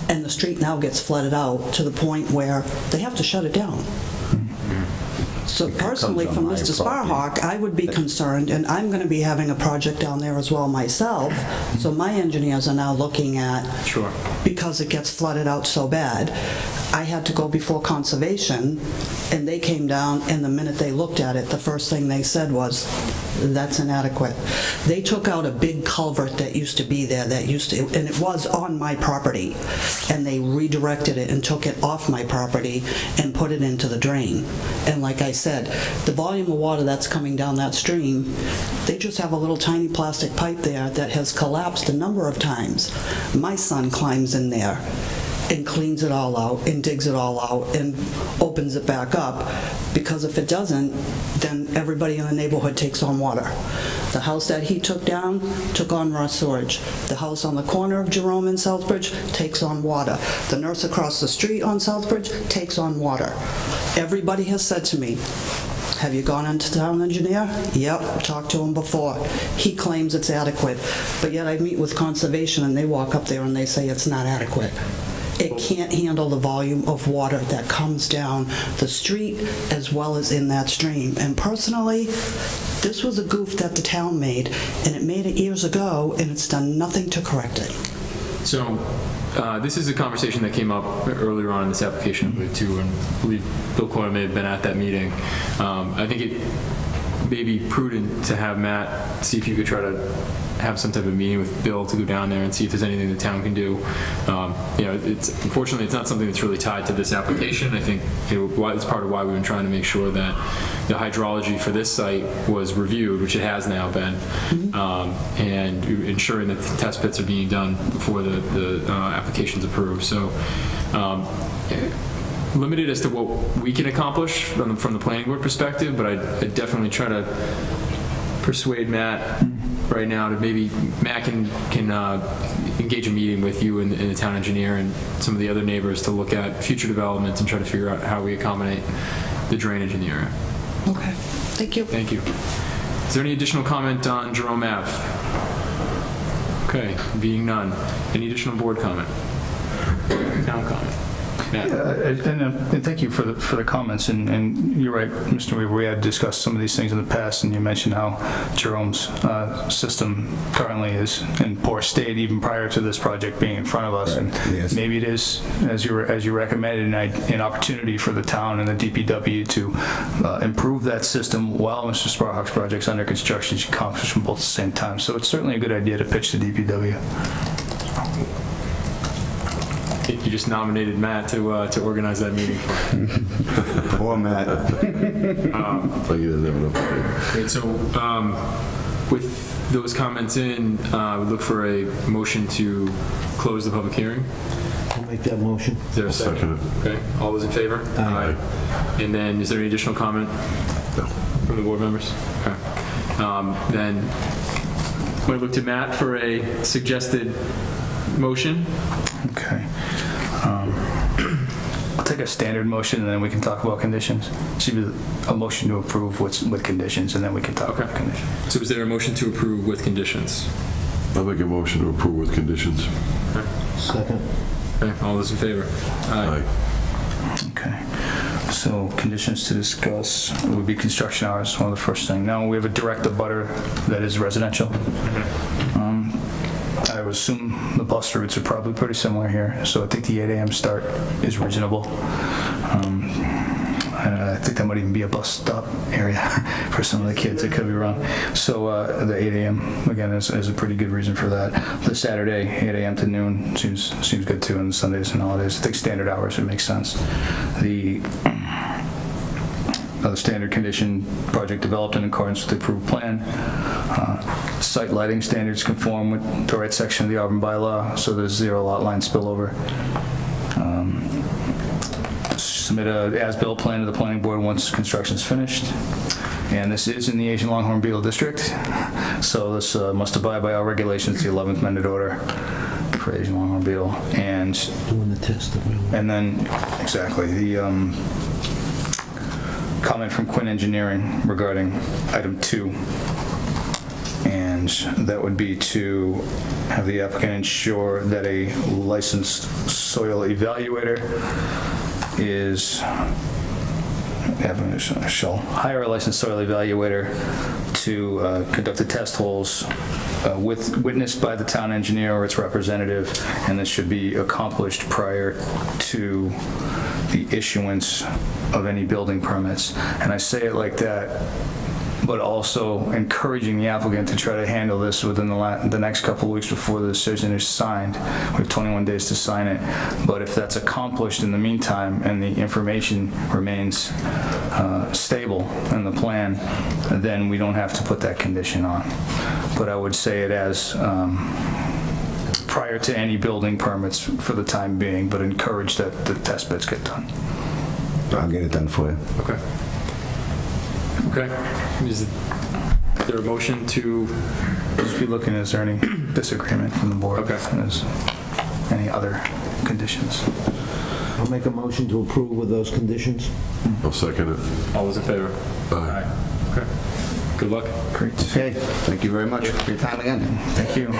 Speaker 12: And the street now gets flooded out to the point where they have to shut it down. So personally, from Mr. Sparhawk, I would be concerned, and I'm going to be having a project down there as well myself, so my engineers are now looking at,
Speaker 1: Sure.
Speaker 12: because it gets flooded out so bad, I had to go before conservation, and they came down, and the minute they looked at it, the first thing they said was, that's inadequate. They took out a big culvert that used to be there, and it was on my property, and they redirected it and took it off my property and put it into the drain. And like I said, the volume of water that's coming down that stream, they just have a little tiny plastic pipe there that has collapsed a number of times. My son climbs in there and cleans it all out and digs it all out and opens it back up, because if it doesn't, then everybody in the neighborhood takes on water. The house that he took down took on raw sewage. The house on the corner of Jerome and Southbridge takes on water. The nurse across the street on Southbridge takes on water. Everybody has said to me, have you gone into town engineer? Yep, talked to him before. He claims it's adequate, but yet I meet with conservation and they walk up there and they say it's not adequate. It can't handle the volume of water that comes down the street as well as in that stream. And personally, this was a goof that the town made, and it made it years ago, and it's done nothing to correct it.
Speaker 1: So, this is a conversation that came up earlier on in this application, I believe, too, and I believe Bill Coyle may have been at that meeting. I think it may be prudent to have Matt see if you could try to have some type of meeting with Bill to go down there and see if there's anything the town can do. Unfortunately, it's not something that's really tied to this application. I think it's part of why we've been trying to make sure that the hydrology for this site was reviewed, which it has now been, and ensuring that the test pits are being done before the application's approved. So, limited as to what we can accomplish from the planning board perspective, but I'd definitely try to persuade Matt right now to maybe Matt can engage a meeting with you and the town engineer and some of the other neighbors to look at future developments and try to figure out how we accommodate the drainage in the area.
Speaker 12: Okay, thank you.
Speaker 1: Thank you. Is there any additional comment on Jerome Ave? Okay, being none. Any additional board comment? Town comment? Matt?
Speaker 7: And thank you for the comments, and you're right, Mr. Weaver, we had discussed some of these things in the past, and you mentioned how Jerome's system currently is in poor state even prior to this project being in front of us.
Speaker 9: Right.
Speaker 7: And
Speaker 9: Yes.
Speaker 7: maybe it is, as you recommended, an opportunity for the town and the DPW to improve that system while Mr. Sparhawk's project's under construction. You can accomplish them both at the same time. So it's certainly a good idea to pitch to DPW.
Speaker 1: You just nominated Matt to organize that meeting.
Speaker 11: Poor Matt.
Speaker 5: Like he doesn't have enough time.
Speaker 1: Great, so with those comments in, we look for a motion to close the public hearing.
Speaker 3: I'll make that motion.
Speaker 1: Is there a
Speaker 5: I'll second it.
Speaker 1: Okay, all those in favor?
Speaker 3: Aye.
Speaker 1: And then, is there any additional comment from the board members? Okay. Then, I'm going to look to Matt for a suggested motion.
Speaker 7: Okay. I'll take a standard motion, and then we can talk about conditions. Should be a motion to approve with conditions, and then we can talk about conditions.
Speaker 1: So is there a motion to approve with conditions?
Speaker 5: I'll make a motion to approve with conditions.
Speaker 3: Second.
Speaker 1: Okay, all those in favor?
Speaker 5: Aye.
Speaker 7: Okay. So conditions to discuss would be construction hours, one of the first thing. Now, we have a direct abutter that is residential. I would assume the bus routes are probably pretty similar here, so I think the 8 a.m. start is reasonable. I think that might even be a bus stop area for some of the kids. I could be wrong. So the 8 a.m. again is a pretty good reason for that. The Saturday 8 a.m. to noon seems good too, and Sundays and holidays. I think standard hours would make sense. The standard condition, project developed in accordance with the approved plan. Site lighting standards conform with the right section of the Auburn bylaw, so there's 0 lot line spillover. Submit a as-built plan to the planning board once construction's finished. And this is in the Asian Longhorn Beetle District, so this must abide by all regulations, the 11th amended order for Asian Longhorn Beetle. And
Speaker 3: Doing the test of real.
Speaker 7: and then, exactly, the comment from Quinn Engineering regarding item 2. And that would be to have the applicant ensure that a licensed soil evaluator shall hire a licensed soil evaluator to conduct the test holes witnessed by the town engineer or its representative, and this should be accomplished prior to the issuance of any building permits. And I say it like that, but also encouraging the applicant to try to handle this within the next couple of weeks before the decision is signed. We have 21 days to sign it, but if that's accomplished in the meantime and the information remains stable in the plan, then we don't have to put that condition on. But I would say it as prior to any building permits for the time being, but encourage that the test bits get done.
Speaker 11: I'll get it done for you.
Speaker 1: Okay. Okay. Is there a motion to...
Speaker 7: Just be looking, is there any disagreement from the board?
Speaker 1: Okay.
Speaker 7: Is any other conditions?
Speaker 3: I'll make a motion to approve with those conditions.
Speaker 5: I'll second it.
Speaker 1: All those in favor?
Speaker 5: Aye.
Speaker 1: Okay. Good luck.
Speaker 7: Great.
Speaker 11: Okay, thank you very much for your time again.
Speaker 7: Thank you.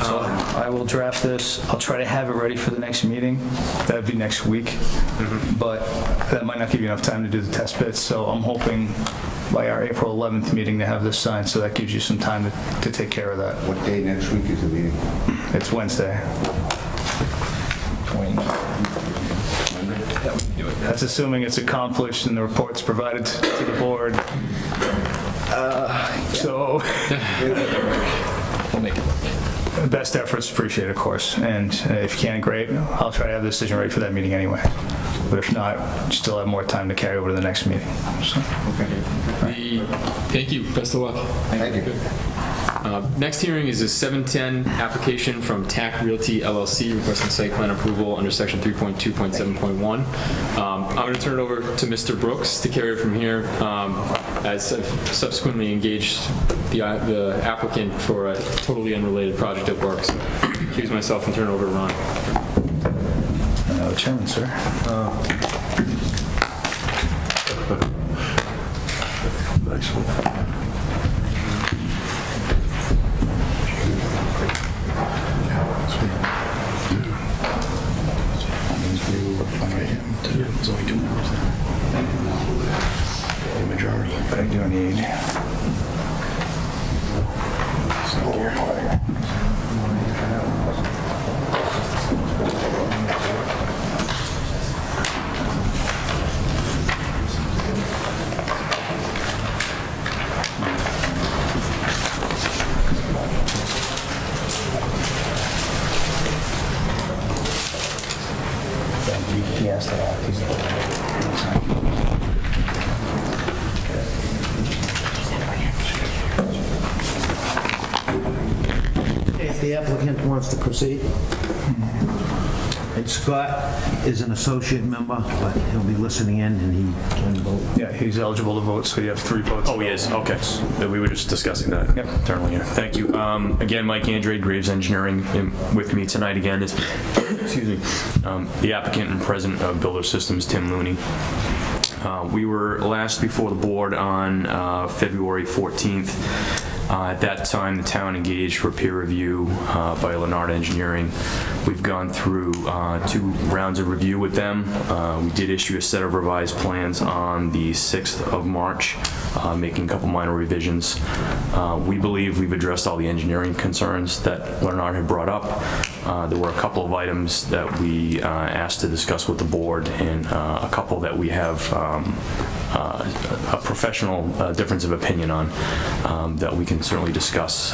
Speaker 7: So I will draft this. I'll try to have it ready for the next meeting. That'd be next week. But that might not give you enough time to do the test bits, so I'm hoping by our April 11th meeting to have this signed, so that gives you some time to take care of that.
Speaker 11: What day next week is the meeting?
Speaker 7: It's Wednesday. That's assuming it's accomplished and the report's provided to the board. So,
Speaker 10: We'll make it work.
Speaker 7: best efforts appreciated, of course. And if you can, great. I'll try to have the decision ready for that meeting anyway. But if not, still have more time to carry over to the next meeting. So,
Speaker 1: Thank you. Best of luck.
Speaker 11: Thank you.
Speaker 1: Next hearing is a 710 application from TAC Realty LLC requesting site plan approval under section 3.2.7.1. I'm going to turn it over to Mr. Brooks to carry it from here, as I've subsequently engaged the applicant for a totally unrelated project at work. So excuse myself and turn it over to Ron.
Speaker 7: Chairman, sir.
Speaker 5: Nice one.
Speaker 7: But I do need...
Speaker 3: applicant wants to proceed. And Scott is an associate member, but he'll be listening in and he can vote.
Speaker 7: Yeah, he's eligible to vote, so you have 3 votes.
Speaker 13: Oh, he is, okay. We were just discussing that
Speaker 7: Yep.
Speaker 13: internally here. Thank you. Again, Mike Andrade, Graves Engineering, and with me tonight again is, excuse me, the applicant and president of Builder Systems, Tim Looney. We were last before the board on February 14th. At that time, the town engaged for peer review by Leonard Engineering. We've gone through 2 rounds of review with them. We did issue a set of revised plans on the 6th of March, making a couple minor revisions. We believe we've addressed all the engineering concerns that Leonard had brought up. There were a couple of items that we asked to discuss with the board, and a couple that we have a professional difference of opinion on that we can certainly discuss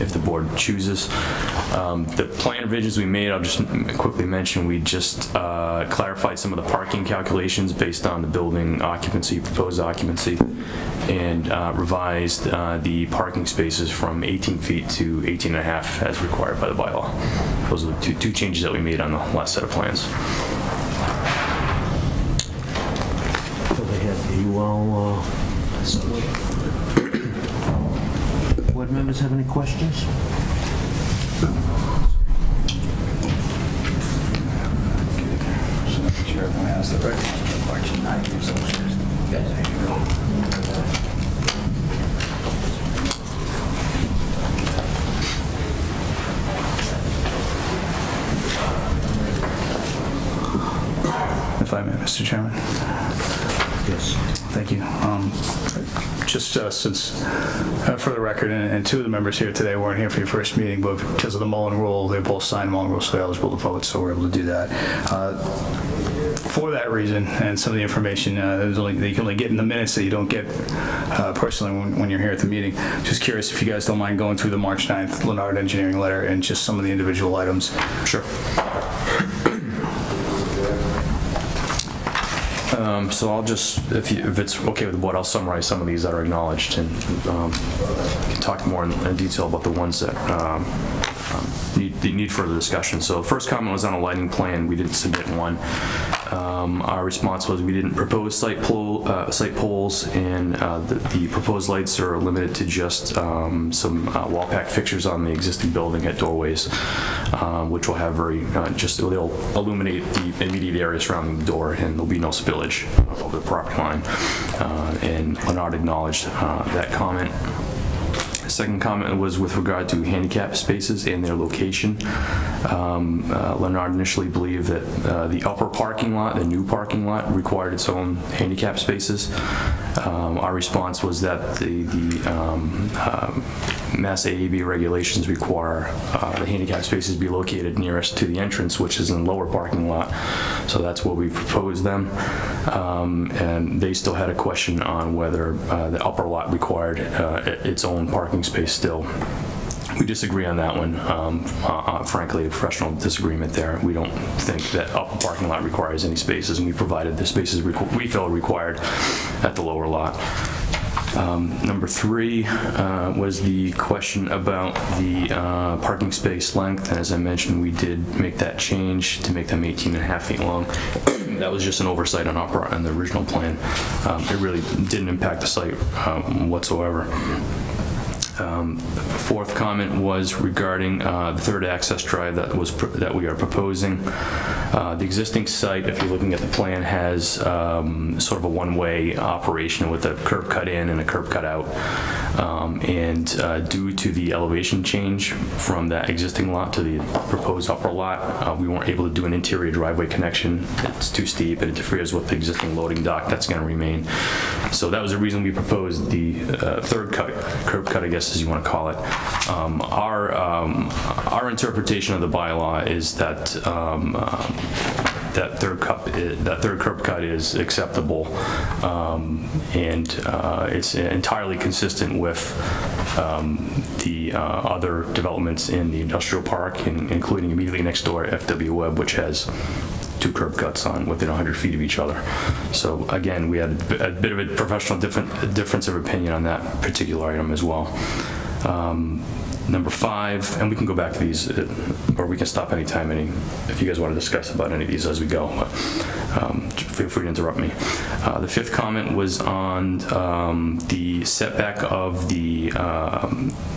Speaker 13: if the board chooses. The plan revisions we made, I'll just quickly mention, we just clarified some of the parking calculations based on the building occupancy, proposed occupancy, and revised the parking spaces from 18 feet to 18 and a half as required by the bylaw. Those are the two changes that we made on the last set of plans.
Speaker 3: Go ahead. You all, board members have any questions?
Speaker 7: Sure, everyone has the right. March 9th or something. There you go. If I may, Mr. Chairman.
Speaker 3: Yes.
Speaker 7: Thank you. Just since, for the record, and 2 of the members here today weren't here for your first meeting, but because of the Mullen Rule, they both signed Mullen Rule, so they're eligible to vote, so we're able to do that. For that reason, and some of the information that you can only get in the minutes that you don't get personally when you're here at the meeting. Just curious if you guys don't mind going through the March 9th Leonard Engineering letter and just some of the individual items.
Speaker 13: Sure. So I'll just, if it's okay with the board, I'll summarize some of these that are acknowledged, and can talk more in detail about the ones that need further discussion. So the first comment was on a lighting plan. We didn't submit one. Our response was we didn't propose site poles, and the proposed lights are limited to just some wall pack fixtures on the existing building at doorways, which will have they'll illuminate the immediate area surrounding the door, and there'll be no spillage over the property line. And Leonard acknowledged that comment. The second comment was with regard to handicap spaces and their location. Leonard initially believed that the upper parking lot, the new parking lot, required its own handicap spaces. Our response was that the Mass AAB regulations require the handicap spaces be located nearest to the entrance, which is in the lower parking lot. So that's where we proposed them. And they still had a question on whether the upper lot required its own parking space still. We disagree on that one. Frankly, a professional disagreement there. We don't think that upper parking lot requires any spaces, and we provided the spaces we felt required at the lower lot. Number 3 was the question about the parking space length, and as I mentioned, we did make that change to make them 18.5 feet long. That was just an oversight on the original plan. It really didn't impact the site whatsoever. Fourth comment was regarding the third access drive that we are proposing. The existing site, if you're looking at the plan, has sort of a one-way operation with a curb cut in and a curb cut out. Due to the elevation change from that existing lot to the proposed upper lot, we weren't able to do an interior driveway connection. It's too steep. It interferes with the existing loading dock that's going to remain. So that was the reason we proposed the third curb cut, I guess, as you want to call it. Our interpretation of the bylaw is that that third curb cut is acceptable, and it's entirely consistent with the other developments in the industrial park, including immediately next door FW Webb, which has 2 curb cuts on within 100 feet of each other. So again, we had a bit of a professional difference of opinion on that particular item as well. Number 5, and we can go back to these, or we can stop anytime, if you guys want to discuss about any of these as we go. Feel free to interrupt me. The 5th comment was on the setback of the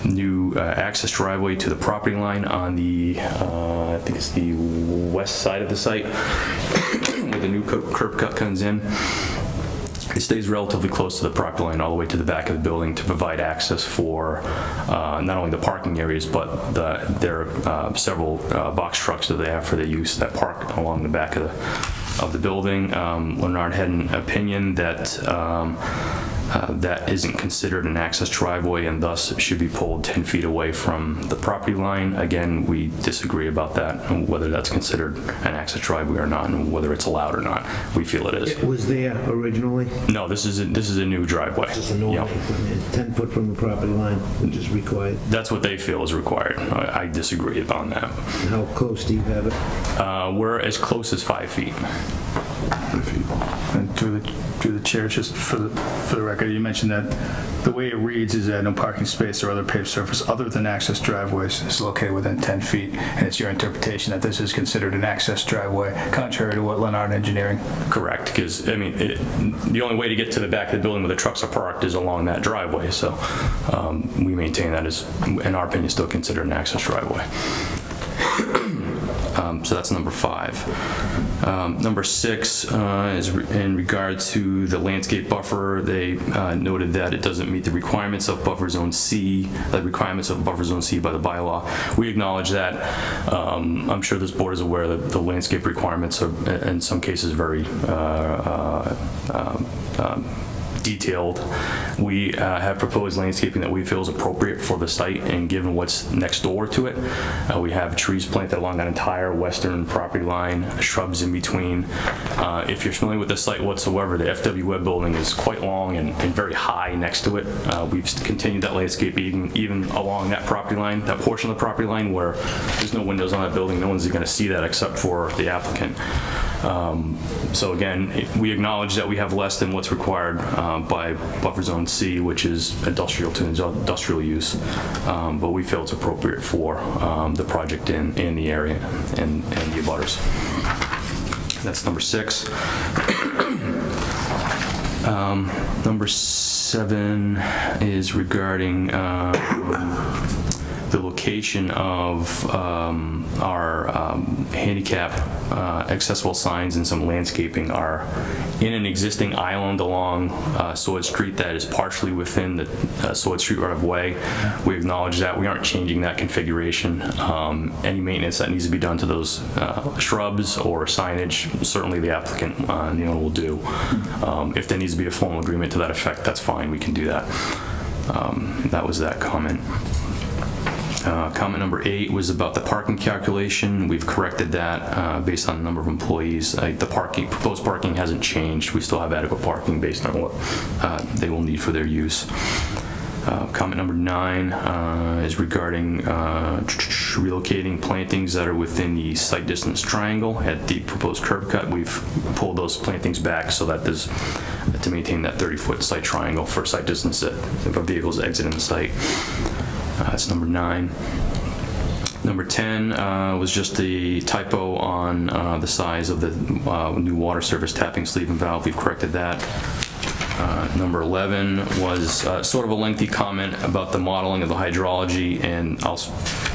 Speaker 13: new access driveway to the property line on the, I think it's the west side of the site, where the new curb cut comes in. It stays relatively close to the property line all the way to the back of the building to provide access for not only the parking areas, but their several box trucks that they have for their use that park along the back of the building. Leonard had an opinion that that isn't considered an access driveway and thus should be pulled 10 feet away from the property line. Again, we disagree about that and whether that's considered an access driveway or not, and whether it's allowed or not. We feel it is.
Speaker 3: It was there originally?
Speaker 13: No, this is a new driveway.
Speaker 3: This is a new one. 10 foot from the property line, which is required.
Speaker 13: That's what they feel is required. I disagree on that.
Speaker 3: And how close do you have it?
Speaker 13: We're as close as 5 feet.
Speaker 7: And through the chair, just for the record, you mentioned that the way it reads is that no parking space or other paved surface other than access driveways is located within 10 feet, and it's your interpretation that this is considered an access driveway, contrary to what Leonard Engineering.
Speaker 13: Correct, because the only way to get to the back of the building where the trucks are parked is along that driveway, so we maintain that is, in our opinion, still considered an access driveway. So that's number 5. Number 6 is in regard to the landscape buffer. They noted that it doesn't meet the requirements of buffer zone C, the requirements of buffer zone C by the bylaw. We acknowledge that. I'm sure this board is aware that the landscape requirements are in some cases very detailed. We have proposed landscaping that we feel is appropriate for the site and given what's next door to it. We have trees planted along that entire western property line, shrubs in between. If you're familiar with the site whatsoever, the FW Webb building is quite long and very high next to it. We've continued that landscape even along that property line, that portion of the property line where there's no windows on that building. No one's going to see that except for the applicant. So again, we acknowledge that we have less than what's required by buffer zone C, which is industrial to industrial use, but we feel it's appropriate for the project in the area and the abutters. That's number 6. Number 7 is regarding the location of our handicap accessible signs and some landscaping are in an existing island along Sword Street that is partially within the Sword Street right of way. We acknowledge that. We aren't changing that configuration. Any maintenance that needs to be done to those shrubs or signage, certainly the applicant and the owner will do. If there needs to be a formal agreement to that effect, that's fine. We can do that. That was that comment. Comment number 8 was about the parking calculation. We've corrected that based on the number of employees. The proposed parking hasn't changed. We still have adequate parking based on what they will need for their use. Comment number 9 is regarding relocating plantings that are within the site distance triangle at the proposed curb cut. We've pulled those plantings back so that there's to maintain that 30-foot site triangle for site distance if a vehicle's exiting the site. That's number 9. Number 10 was just the typo on the size of the new water service tapping sleeve and valve. We've corrected that. Number 11 was sort of a lengthy comment about the modeling of the hydrology, and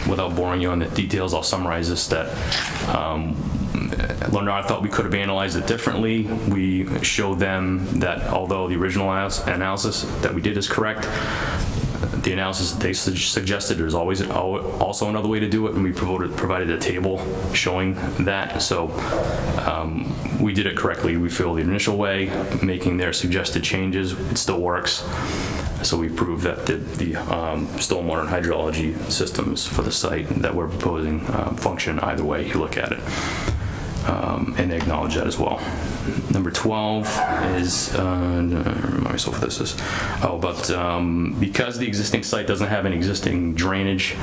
Speaker 13: without boring you on the details, I'll summarize this, that Leonard thought we could have analyzed it differently. We showed them that although the original analysis that we did is correct, the analysis they suggested there's always also another way to do it, and we provided a table showing that. So we did it correctly. We feel the initial way, making their suggested changes, it still works. So we proved that the stormwater and hydrology systems for the site that we're proposing function either way you look at it. And they acknowledge that as well. Number 12 is, remind myself what this is. Because the existing site doesn't have any existing drainage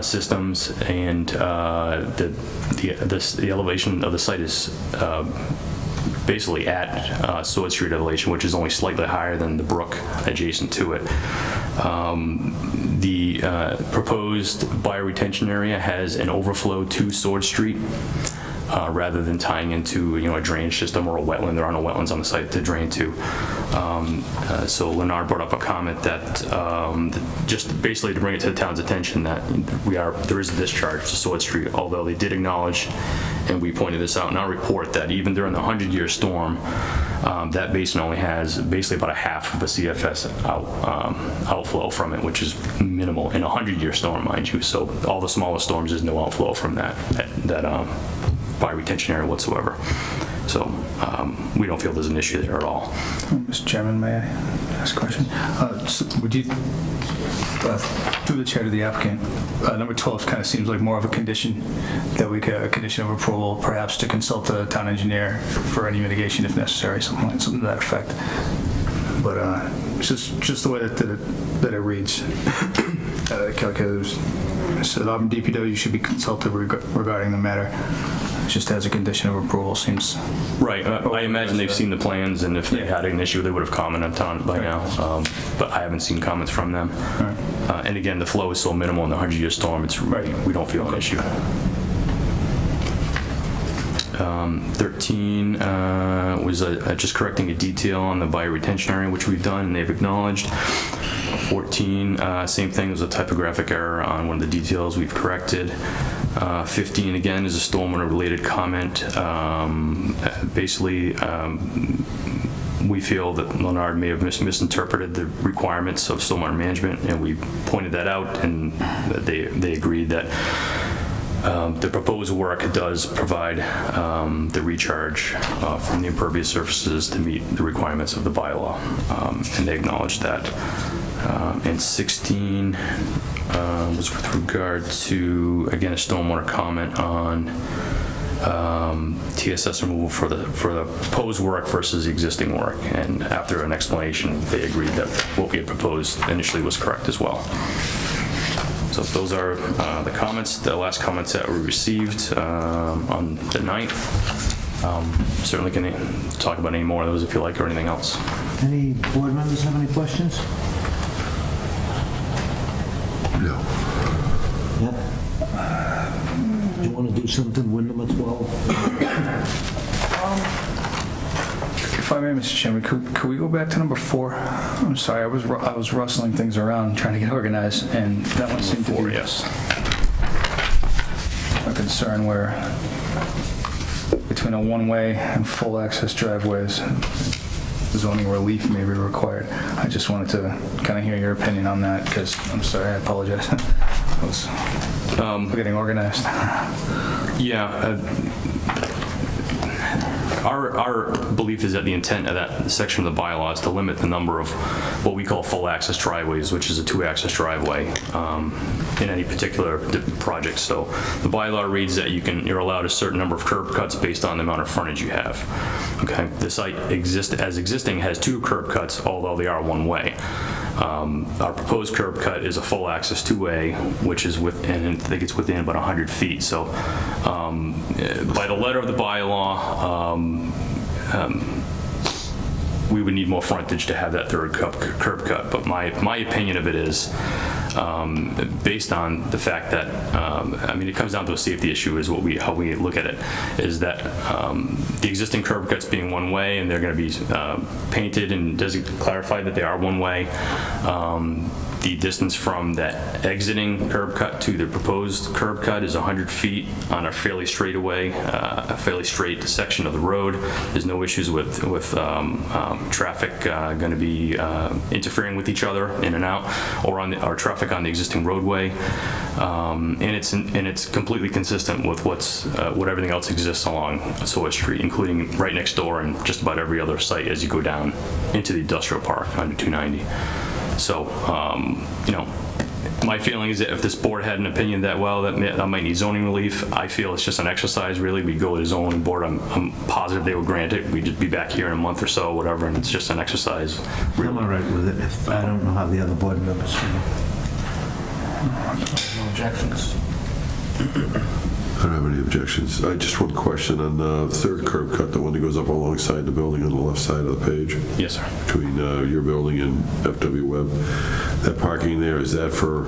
Speaker 13: systems, and the elevation of the site is basically at Sword Street elevation, which is only slightly higher than the brook adjacent to it. The proposed bioretention area has an overflow to Sword Street rather than tying into a drainage system or a wetland. There are no wetlands on the site to drain to. So Leonard brought up a comment that just basically to bring it to the town's attention that there is a discharge to Sword Street, although they did acknowledge, and we pointed this out in our report, that even during the 100-year storm, that basin only has basically about a half of a CFS outflow from it, which is minimal in a 100-year storm, mind you. So all the smaller storms, there's no outflow from that bioretention area whatsoever. So we don't feel there's an issue there at all.
Speaker 7: Mr. Chairman, may I ask a question? So would you, through the chair to the applicant, number 12 kind of seems like more of a condition that we could, a condition of approval, perhaps to consult the town engineer for any mitigation if necessary, something to that effect. But just the way that it reads, calculators. So Auburn DPW should be consulted regarding the matter. Just as a condition of approval seems...
Speaker 13: Right. I imagine they've seen the plans, and if they had an issue, they would have commented on it by now. But I haven't seen comments from them.
Speaker 7: Right.
Speaker 13: And again, the flow is so minimal in the 100-year storm, we don't feel an issue. 13 was just correcting a detail on the bioretention area, which we've done, and they've acknowledged. 14, same thing, was a typographic error on one of the details we've corrected. 15, again, is a stormwater-related comment. Basically, we feel that Leonard may have misinterpreted the requirements of stormwater management, and we pointed that out, and they agreed that the proposed work does provide the recharge from the impervious surfaces to meet the requirements of the bylaw, and they acknowledged that. And 16 was with regard to, again, a stormwater comment on TSS removal for the proposed work versus the existing work. And after an explanation, they agreed that what we had proposed initially was correct as well. So those are the comments, the last comments that we received on the 9th. Certainly can talk about any more of those if you like, or anything else.
Speaker 3: Any board members have any questions?
Speaker 5: No.
Speaker 3: Yep. Do you want to do something with number 12?
Speaker 7: If I may, Mr. Chairman, could we go back to number 4? I'm sorry, I was rustling things around trying to get organized, and that one seemed to be
Speaker 13: Yes.
Speaker 7: a concern where between a one-way and full access driveways, zoning relief may be required. I just wanted to kind of hear your opinion on that, because I'm sorry, I apologize. I was getting organized.
Speaker 13: Yeah. Our belief is that the intent of that section of the bylaw is to limit the number of what we call full access driveways, which is a 2-access driveway in any particular project. So the bylaw reads that you're allowed a certain number of curb cuts based on the amount of frontage you have. Okay, the site existing has 2 curb cuts, although they are one-way. Our proposed curb cut is a full access 2-way, which is within, I think it's within about 100 feet. So by the letter of the bylaw, we would need more frontage to have that third curb cut. But my opinion of it is, based on the fact that, I mean, it comes down to a safety issue is how we look at it, is that the existing curb cuts being one way, and they're going to be painted and clarified that they are one way. The distance from that exiting curb cut to the proposed curb cut is 100 feet on a fairly straight section of the road. There's no issues with traffic going to be interfering with each other in and out, or traffic on the existing roadway, and it's completely consistent with what everything else exists along Sword Street, including right next door and just about every other site as you go down into the industrial park under 290. So, my feeling is that if this board had an opinion that, well, that might need zoning relief, I feel it's just an exercise, really. We go to the zoning board. I'm positive they would grant it. We'd just be back here in a month or so, whatever, and it's just an exercise. Really.
Speaker 3: I'm all right with it. I don't know how the other board members feel.
Speaker 7: No objections.
Speaker 5: I don't have any objections. Just one question on the third curb cut, the one that goes up alongside the building on the left side of the page.
Speaker 13: Yes, sir.
Speaker 5: Between your building and FW Webb. That parking there, is that for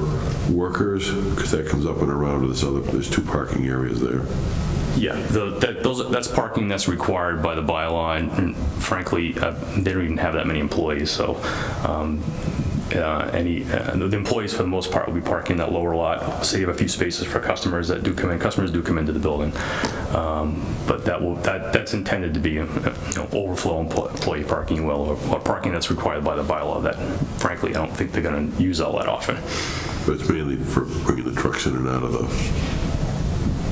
Speaker 5: workers? Because that comes up and around to this other, there's 2 parking areas there.
Speaker 13: Yeah, that's parking that's required by the bylaw, and frankly, they don't even have that many employees, so the employees for the most part will be parking that lower lot, save a few spaces for customers that do come in. Customers do come into the building, but that's intended to be overflow employee parking, or parking that's required by the bylaw that frankly I don't think they're going to use all that often.
Speaker 5: But it's mainly for bringing the trucks in and out of the...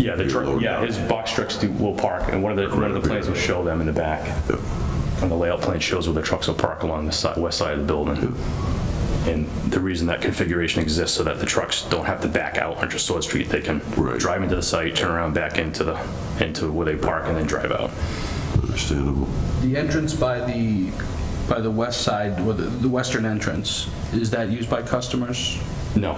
Speaker 13: Yeah, his box trucks will park, and one of the plans will show them in the back.
Speaker 5: Yep.
Speaker 13: And the layout plan shows where the trucks will park along the west side of the building. Yep. And the reason that configuration exists so that the trucks don't have to back out onto Sword Street. They can drive into the site, turn around back into where they park, and then drive out.
Speaker 5: Understandable.
Speaker 4: The entrance by the west side, or the western entrance, is that used by customers?
Speaker 13: No.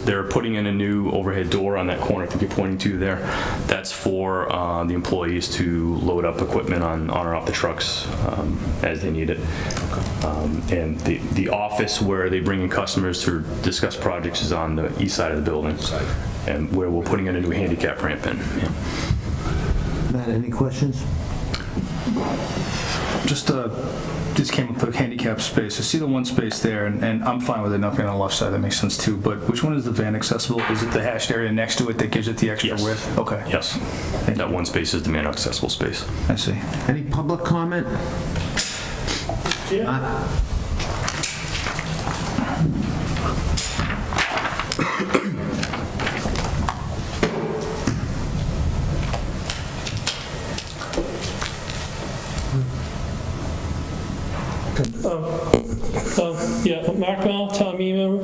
Speaker 13: They're putting in a new overhead door on that corner I think you're pointing to there. That's for the employees to load up equipment on or off the trucks as they need it. And the office where they bring in customers to discuss projects is on the east side of the building, and where we're putting in a new handicap ramp in. Yeah.
Speaker 3: Matt, any questions?
Speaker 7: Just came up with a handicap space. I see the one space there, and I'm fine with it not being on the left side. That makes sense too. But which one is the van accessible? Is it the hashed area next to it that gives it the extra width? Okay.
Speaker 13: Yes. That one space is the man accessible space.
Speaker 7: I see.
Speaker 3: Any public comment?
Speaker 6: Yeah. Mark Mel, town meeting member.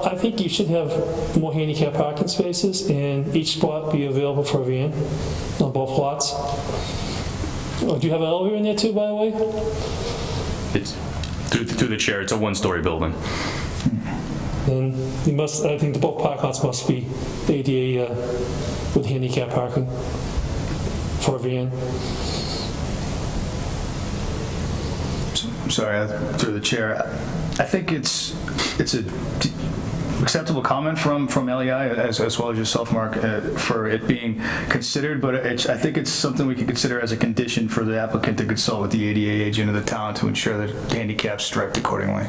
Speaker 6: I think you should have more handicap parking spaces and each spot be available for a van on both lots. Do you have an elevator in there too, by the way?
Speaker 13: It's through the chair. It's a one-story building.
Speaker 6: And I think the both parking lots must be ADA with handicap parking for a van.
Speaker 7: Sorry, through the chair. I think it's a acceptable comment from LEI as well as yourself, Mark, for it being considered, but I think it's something we can consider as a condition for the applicant to consult with the ADA agent of the town to ensure that handicap's striped accordingly.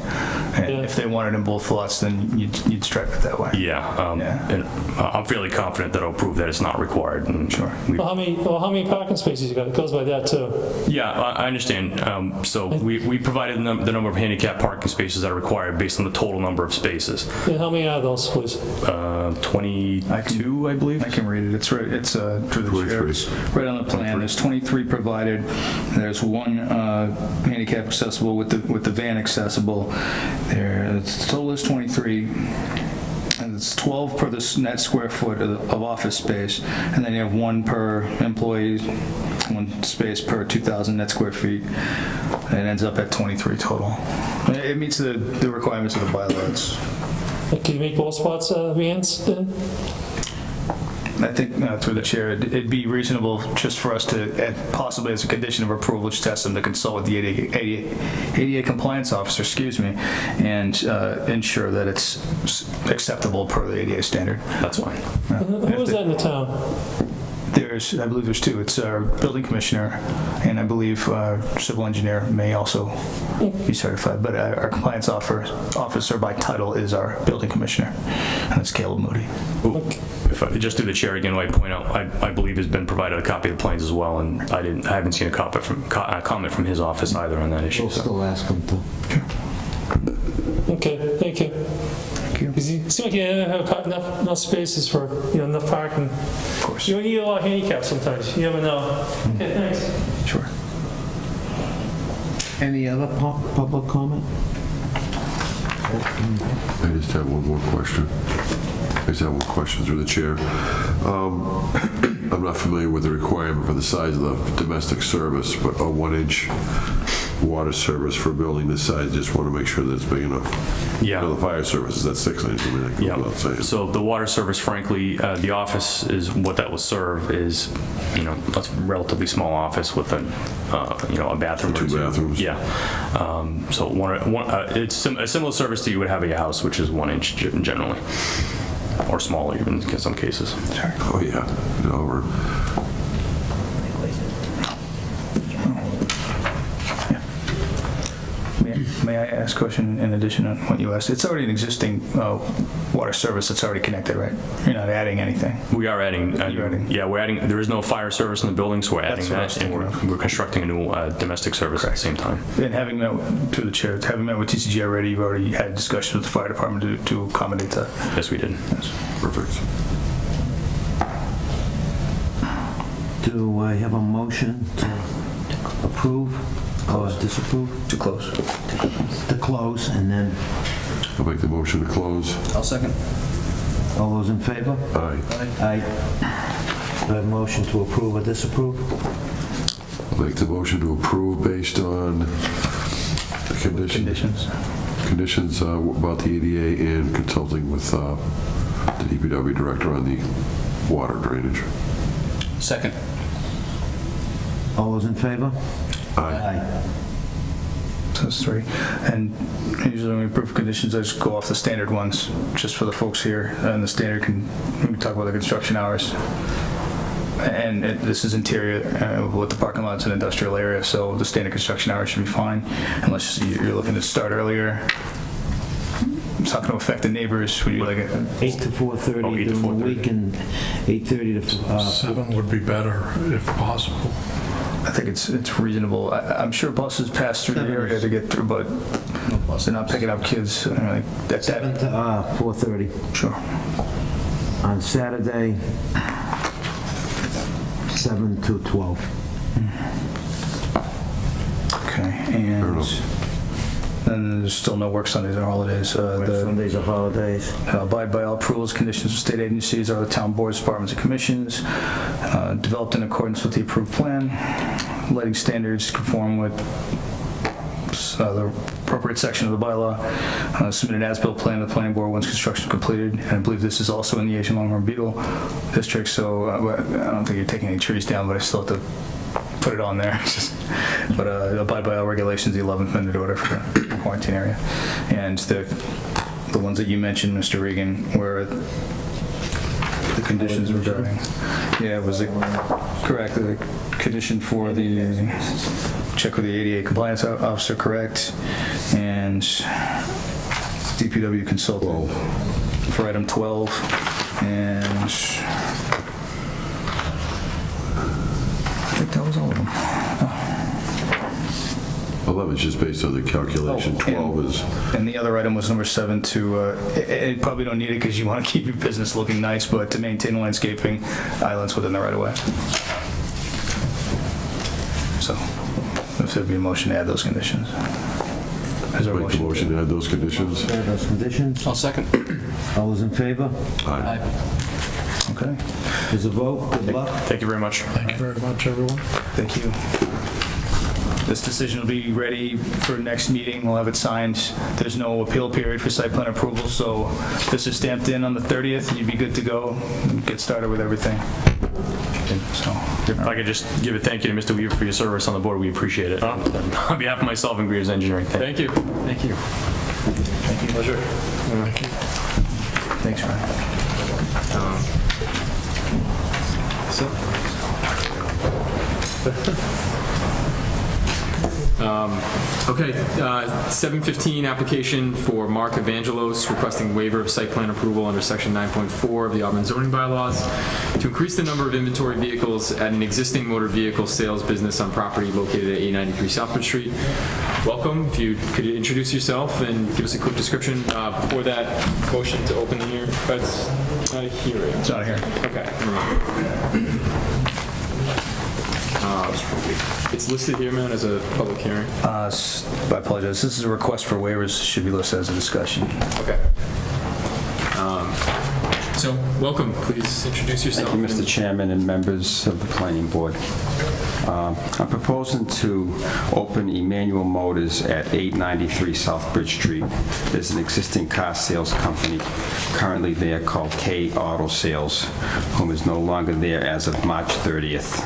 Speaker 7: And if they want it in both lots, then you'd stripe it that way.
Speaker 13: And I'm fairly confident that I'll prove that it's not required. And
Speaker 7: sure.
Speaker 6: How many parking spaces you got? It goes by that too.
Speaker 13: Yeah, I understand. So we provided the number of handicap parking spaces that are required based on the total number of spaces.
Speaker 6: And how many are those, please?
Speaker 13: 22, I believe.
Speaker 7: I can read it. It's right. It's through the chair. It's right on the plan. There's 23 provided. There's one handicap accessible with the van accessible. The total is 23. And it's 12 per the net square foot of office space, and then you have 1 per employee, 1 space per 2,000 net square feet. And it ends up at 23 total. It meets the requirements of the bylaws.
Speaker 6: Can you make both spots vans then?
Speaker 7: I think through the chair, it'd be reasonable just for us to, possibly as a condition of approval, just ask them to consult with the ADA compliance officer, and ensure that it's acceptable per the ADA standard.
Speaker 13: That's fine.
Speaker 6: Who is that in the town?
Speaker 7: I believe there's 2. It's our building commissioner, and I believe civil engineer may also be certified. But our compliance officer by title is our building commissioner, and it's Caleb Moody.
Speaker 13: If I just do the chair again, I point out I believe has been provided a copy of the plans as well, and I haven't seen a comment from his office either on that issue.
Speaker 3: We'll still ask him to.
Speaker 6: Okay, thank you. Because you seem like you don't have enough spaces for enough parking.
Speaker 7: Of course.
Speaker 6: You need a lot of handicaps sometimes. You never know. Okay, thanks.
Speaker 7: Sure.
Speaker 3: Any other public comment?
Speaker 5: I just have one more question. Through the chair. I'm not familiar with the requirement for the size of the domestic service, but a 1-inch water service for a building this size, just want to make sure that it's big enough.
Speaker 13: Yeah.
Speaker 5: The fire service is at 6 inches, I mean, that goes
Speaker 13: Yeah.
Speaker 5: without saying.
Speaker 13: So the water service, frankly, the office is what that will serve is, a relatively small office with a bathroom or
Speaker 5: 2 bathrooms.
Speaker 13: Yeah. So it's a similar service to you would have at your house, which is 1 inch generally, or smaller even in some cases.
Speaker 5: Oh, yeah.
Speaker 7: May I ask a question in addition to what you asked? It's already an existing water service that's already connected, right? You're not adding anything?
Speaker 13: We are adding.
Speaker 7: You're adding?
Speaker 13: Yeah, we're adding. There is no fire service in the building, so we're adding
Speaker 7: That's what I was
Speaker 13: that, and
Speaker 7: thinking
Speaker 13: we're constructing a new domestic service at the same time.
Speaker 7: And having met, through the chair, having met with TCG already, you've already had discussions with the fire department to accommodate that?
Speaker 13: Yes, we did.
Speaker 7: Yes.
Speaker 5: Perfect.
Speaker 3: Do I have a motion to approve or disapprove?
Speaker 4: To close.
Speaker 3: To close, and then
Speaker 5: I'll make the motion to close.
Speaker 4: I'll second.
Speaker 3: all those in favor?
Speaker 5: Aye.
Speaker 3: Aye. Do I have a motion to approve or disapprove?
Speaker 5: I'll make the motion to approve based on the conditions about the ADA and consulting with the DPW director on the water drainage.
Speaker 4: Second.
Speaker 3: All those in favor?
Speaker 5: Aye.
Speaker 7: So that's 3. And usually when we approve conditions, I just go off the standard ones, just for the folks here. And the standard we can talk about the construction hours. And this is interior, with the parking lot's an industrial area, so the standard construction hours should be fine, unless you're looking to start earlier. It's not going to affect the neighbors. Would you like it?
Speaker 3: 8 to 4:30
Speaker 13: Oh, 8 to
Speaker 3: during the
Speaker 13: 4:30.
Speaker 3: week, and 8:30 to
Speaker 14: 7 would be better if possible.
Speaker 7: I think it's reasonable. I'm sure buses pass through the area to get through, but they're not picking up kids.
Speaker 3: 7 to 4:30.
Speaker 7: Sure.
Speaker 3: On Saturday, 7 to 12.
Speaker 7: Okay,
Speaker 5: Fair
Speaker 7: and
Speaker 5: enough.
Speaker 7: then there's still no work Sundays or holidays.
Speaker 3: Sundays are holidays.
Speaker 7: Abide by all approvals, conditions of state agencies or the town boards, departments, and commissions. Developed in accordance with the approved plan. Lighting standards conform with the appropriate section of the bylaw. Submit an as-built plan to the planning board once construction is completed. And I believe this is also in the Asian Longhorn Beetle district, so I don't think you're taking any trees down, but I still have to put it on there. But abide by all regulations, the 11th minute order for the quarantine area. And the ones that you mentioned, Mr. Regan, were the conditions regarding, yeah, was it correct? The condition for the check with the ADA compliance officer, correct? And DPW consultant for item 12. And I think that was all of them.
Speaker 5: 11 is just based on the calculation. 12 is...
Speaker 7: And the other item was number 7 to, you probably don't need it because you want to keep your business looking nice, but to maintain landscaping islands within the right of way. So, if there'd be a motion to add those conditions. Is there a
Speaker 5: Make the motion to add those conditions.
Speaker 3: Add those conditions.
Speaker 4: I'll second.
Speaker 3: All those in favor?
Speaker 5: Aye.
Speaker 7: Okay.
Speaker 3: There's a vote. Good luck.
Speaker 13: Thank you very much.
Speaker 14: Thank you very much, everyone.
Speaker 7: Thank you. This decision will be ready for next meeting. We'll have it signed. There's no appeal period for site plan approval, so this is stamped in on the 30th. You'd be good to go and get started with everything. So,
Speaker 13: If I could just give a thank you to Mr. Weaver for your service on the board, we appreciate it. On behalf of myself and Greaves Engineering,
Speaker 1: Thank you. Thank you.
Speaker 7: thank you.
Speaker 1: Pleasure.
Speaker 14: Thank you.
Speaker 7: Thanks, Ryan.
Speaker 1: Okay, 7:15 application for Mark Evangelos requesting waiver of site plan approval under section 9.4 of the Auburn zoning bylaws to increase the number of inventory vehicles at an existing motor vehicle sales business on property located at 893 Southbridge Street. Welcome. If you could introduce yourself and give us a quick description before that motion to open the hearing. It's not a hearing.
Speaker 7: It's not here.
Speaker 1: Okay. Never mind. It's listed here, man, as a public hearing.
Speaker 7: I apologize. This is a request for waivers. Should be listed as a discussion.
Speaker 1: Okay. So, welcome. Please introduce yourself.
Speaker 15: Thank you, Mr. Chairman and members of the Planning Board. I'm proposing to open Emmanuel Motors at 893 South Bridge Street. There's an existing car sales company currently there called K Auto Sales, whom is no longer there as of March 30th.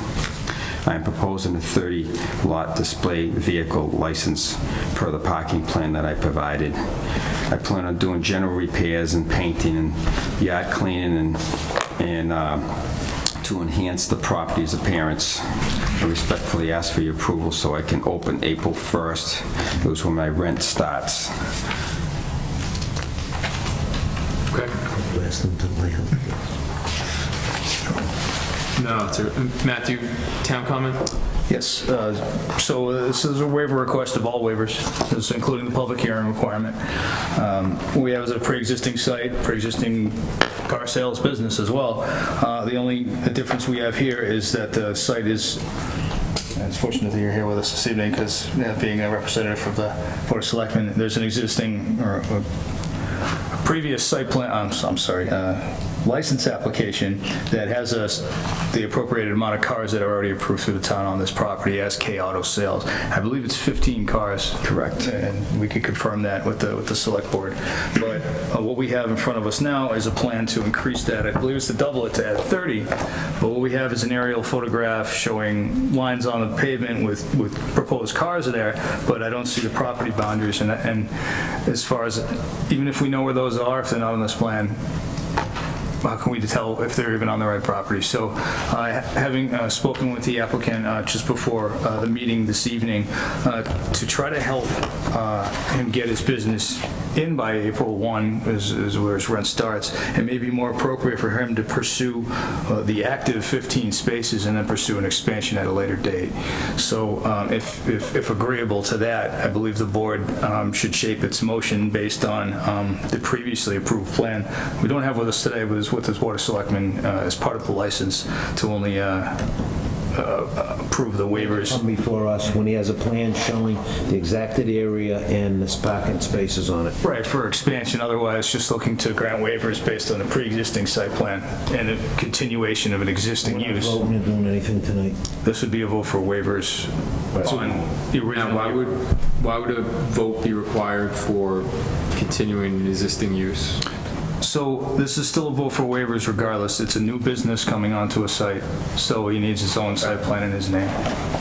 Speaker 15: I am proposing a 30-lot display vehicle license per the parking plan that I provided. I plan on doing general repairs and painting and yard cleaning and to enhance the property's appearance. I respectfully ask for your approval so I can open April 1st. It was when my rent starts.
Speaker 1: Okay.
Speaker 3: Last them to land.
Speaker 1: No, Matthew, town comment?
Speaker 7: Yes, so this is a waiver request of all waivers, this is including the public hearing requirement. We have as a pre-existing site, pre-existing car sales business as well. The only difference we have here is that the site is, and it's fortunate that you're here with us this evening because being a representative of the Board of Selectmen, there's an existing or a previous site plan, I'm sorry, license application that has the appropriated amount of cars that are already approved through the town on this property as K Auto Sales. I believe it's 15 cars.
Speaker 15: Correct.
Speaker 7: And we could confirm that with the select board. But what we have in front of us now is a plan to increase that. I believe it's to double it to add 30. But what we have is an aerial photograph showing lines on the pavement with proposed cars there, but I don't see the property boundaries. And as far as, even if we know where those are, if they're not on this plan, how can we tell if they're even on the right property? So having spoken with the applicant just before the meeting this evening to try to help him get his business in by April 1 is where his rent starts, it may be more appropriate for him to pursue the active 15 spaces and then pursue an expansion at a later date. So if agreeable to that, I believe the board should shape its motion based on the previously approved plan. We don't have with us today, but it's with the Board of Selectmen as part of the license to only approve the waivers.
Speaker 3: Come before us when he has a plan showing the exacted area and the parking spaces on it.
Speaker 7: Right, for expansion. Otherwise, just looking to grant waivers based on the pre-existing site plan and a continuation of an existing use.
Speaker 3: We're not voting or doing anything tonight.
Speaker 7: This would be a vote for waivers on the original.
Speaker 1: Now, why would a vote be required for continuing an existing use?
Speaker 7: So this is still a vote for waivers regardless. It's a new business coming onto a site, so he needs his own site plan in his name.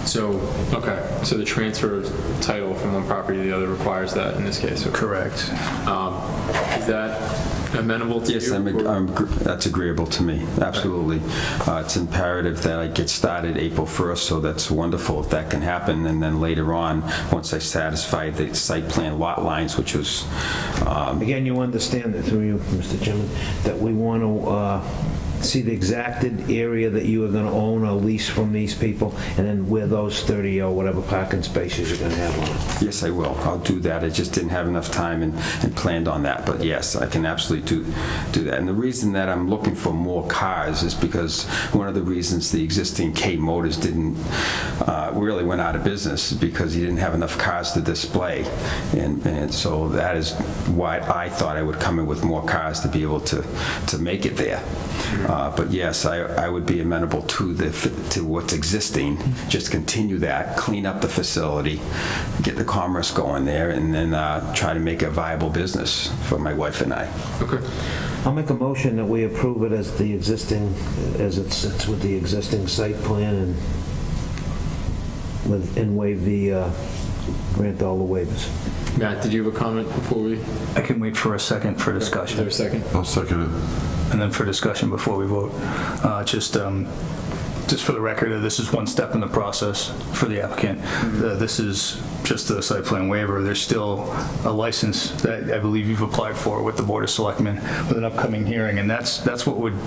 Speaker 1: So, okay, so the transfer of title from one property to the other requires that in this case? Okay.
Speaker 7: Correct.
Speaker 1: Is that amenable to you?
Speaker 15: Yes, that's agreeable to me, absolutely. It's imperative that I get started April 1st, so that's wonderful if that can happen. And then later on, once I satisfy the site plan lot lines, which was...
Speaker 3: Again, you understand that through you, Mr. Chairman, that we want to see the exacted area that you are going to own or lease from these people, and then where those 30 or whatever parking spaces you're going to have on it.
Speaker 15: Yes, I will. I'll do that. I just didn't have enough time and planned on that. But yes, I can absolutely do that. And the reason that I'm looking for more cars is because one of the reasons the existing K Motors didn't really went out of business is because he didn't have enough cars to display. And so that is why I thought I would come in with more cars to be able to make it there. But yes, I would be amenable to what's existing, just continue that, clean up the facility, get the commerce going there, and then try to make a viable business for my wife and I.
Speaker 1: Okay.
Speaker 3: I'll make a motion that we approve it as the existing, as it sits with the existing site plan and waive the, grant all the waivers.
Speaker 1: Matt, did you have a comment before we?
Speaker 7: I can wait for a second for discussion.
Speaker 1: Is there a second?
Speaker 5: I'll second it.
Speaker 7: And then for discussion before we vote. Just for the record, this is one step in the process for the applicant. This is just the site plan waiver. There's still a license that I believe you've applied for with the Board of Selectmen with an upcoming hearing, and that's what would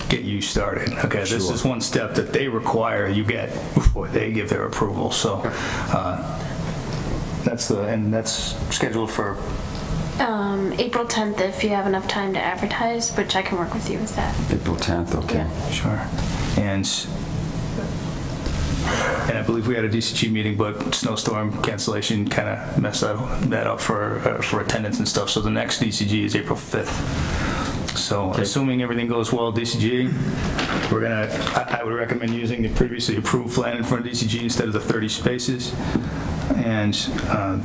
Speaker 7: get you started. Okay, this is one step that they require you get before they give their approval. So that's scheduled for
Speaker 16: April 10th, if you have enough time to advertise, which I can work with you with that.
Speaker 15: April 10th, okay.
Speaker 16: Yeah.
Speaker 7: Sure. And I believe we had a DCG meeting, but snowstorm cancellation kind of messed that up for attendance and stuff. So the next DCG is April 5th. So assuming everything goes well, DCG, I would recommend using the previously approved plan in front of DCG instead of the 30 spaces. And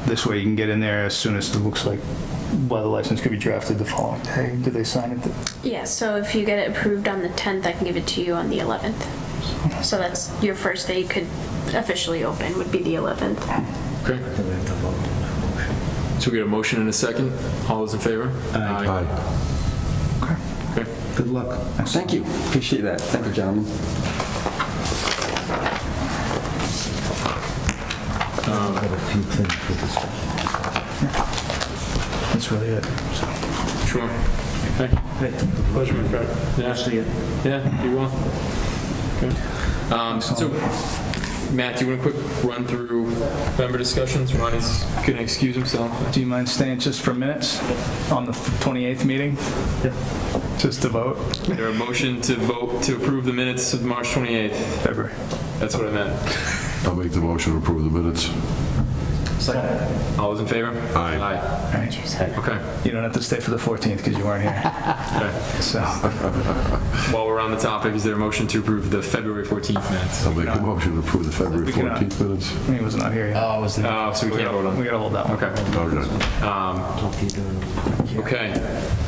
Speaker 7: this way you can get in there as soon as it looks like, well, the license could be drafted the following day. Do they sign it?
Speaker 16: Yeah, so if you get it approved on the 10th, I can give it to you on the 11th. So that's your first day you could officially open, would be the 11th.
Speaker 1: Okay. So we get a motion in a second. All those in favor?
Speaker 5: Aye.
Speaker 1: Okay.
Speaker 11: Good luck.
Speaker 15: Thank you. Appreciate that. Thank you, gentlemen.
Speaker 3: I've got a few things for this.
Speaker 7: That's really it. So.
Speaker 1: Sure. Okay.
Speaker 3: Hey,
Speaker 6: Pleasure, my friend.
Speaker 1: Yeah.
Speaker 3: see you.
Speaker 1: Yeah, you will. Okay. So, Matt, do you want a quick run through member discussions? Ronnie's going to excuse himself.
Speaker 7: Do you mind staying just for minutes on the 28th meeting? Yeah. Just to vote?
Speaker 1: Is there a motion to vote to approve the minutes of March 28th?
Speaker 7: February.
Speaker 1: That's what I meant.
Speaker 5: I'll make the motion to approve the minutes.
Speaker 1: All those in favor?
Speaker 5: Aye.
Speaker 7: All right.
Speaker 1: Okay.
Speaker 7: You don't have to stay for the 14th because you weren't here.
Speaker 1: Okay.
Speaker 7: So,
Speaker 1: While we're on the topic, is there a motion to approve the February 14th minutes?
Speaker 5: I'll make a motion to approve the February
Speaker 7: We cannot.
Speaker 5: 14th minutes.
Speaker 7: he was not here yet.
Speaker 1: Oh, so we can't vote on
Speaker 7: We
Speaker 1: it.
Speaker 7: gotta hold that one.
Speaker 1: Okay. Okay.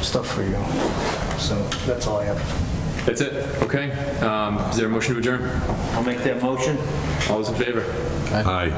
Speaker 7: Stuff for you. So that's all I have.
Speaker 1: That's it? Okay. Is there a motion to adjourn?
Speaker 3: I'll make that motion.
Speaker 1: All those in favor?
Speaker 5: Aye.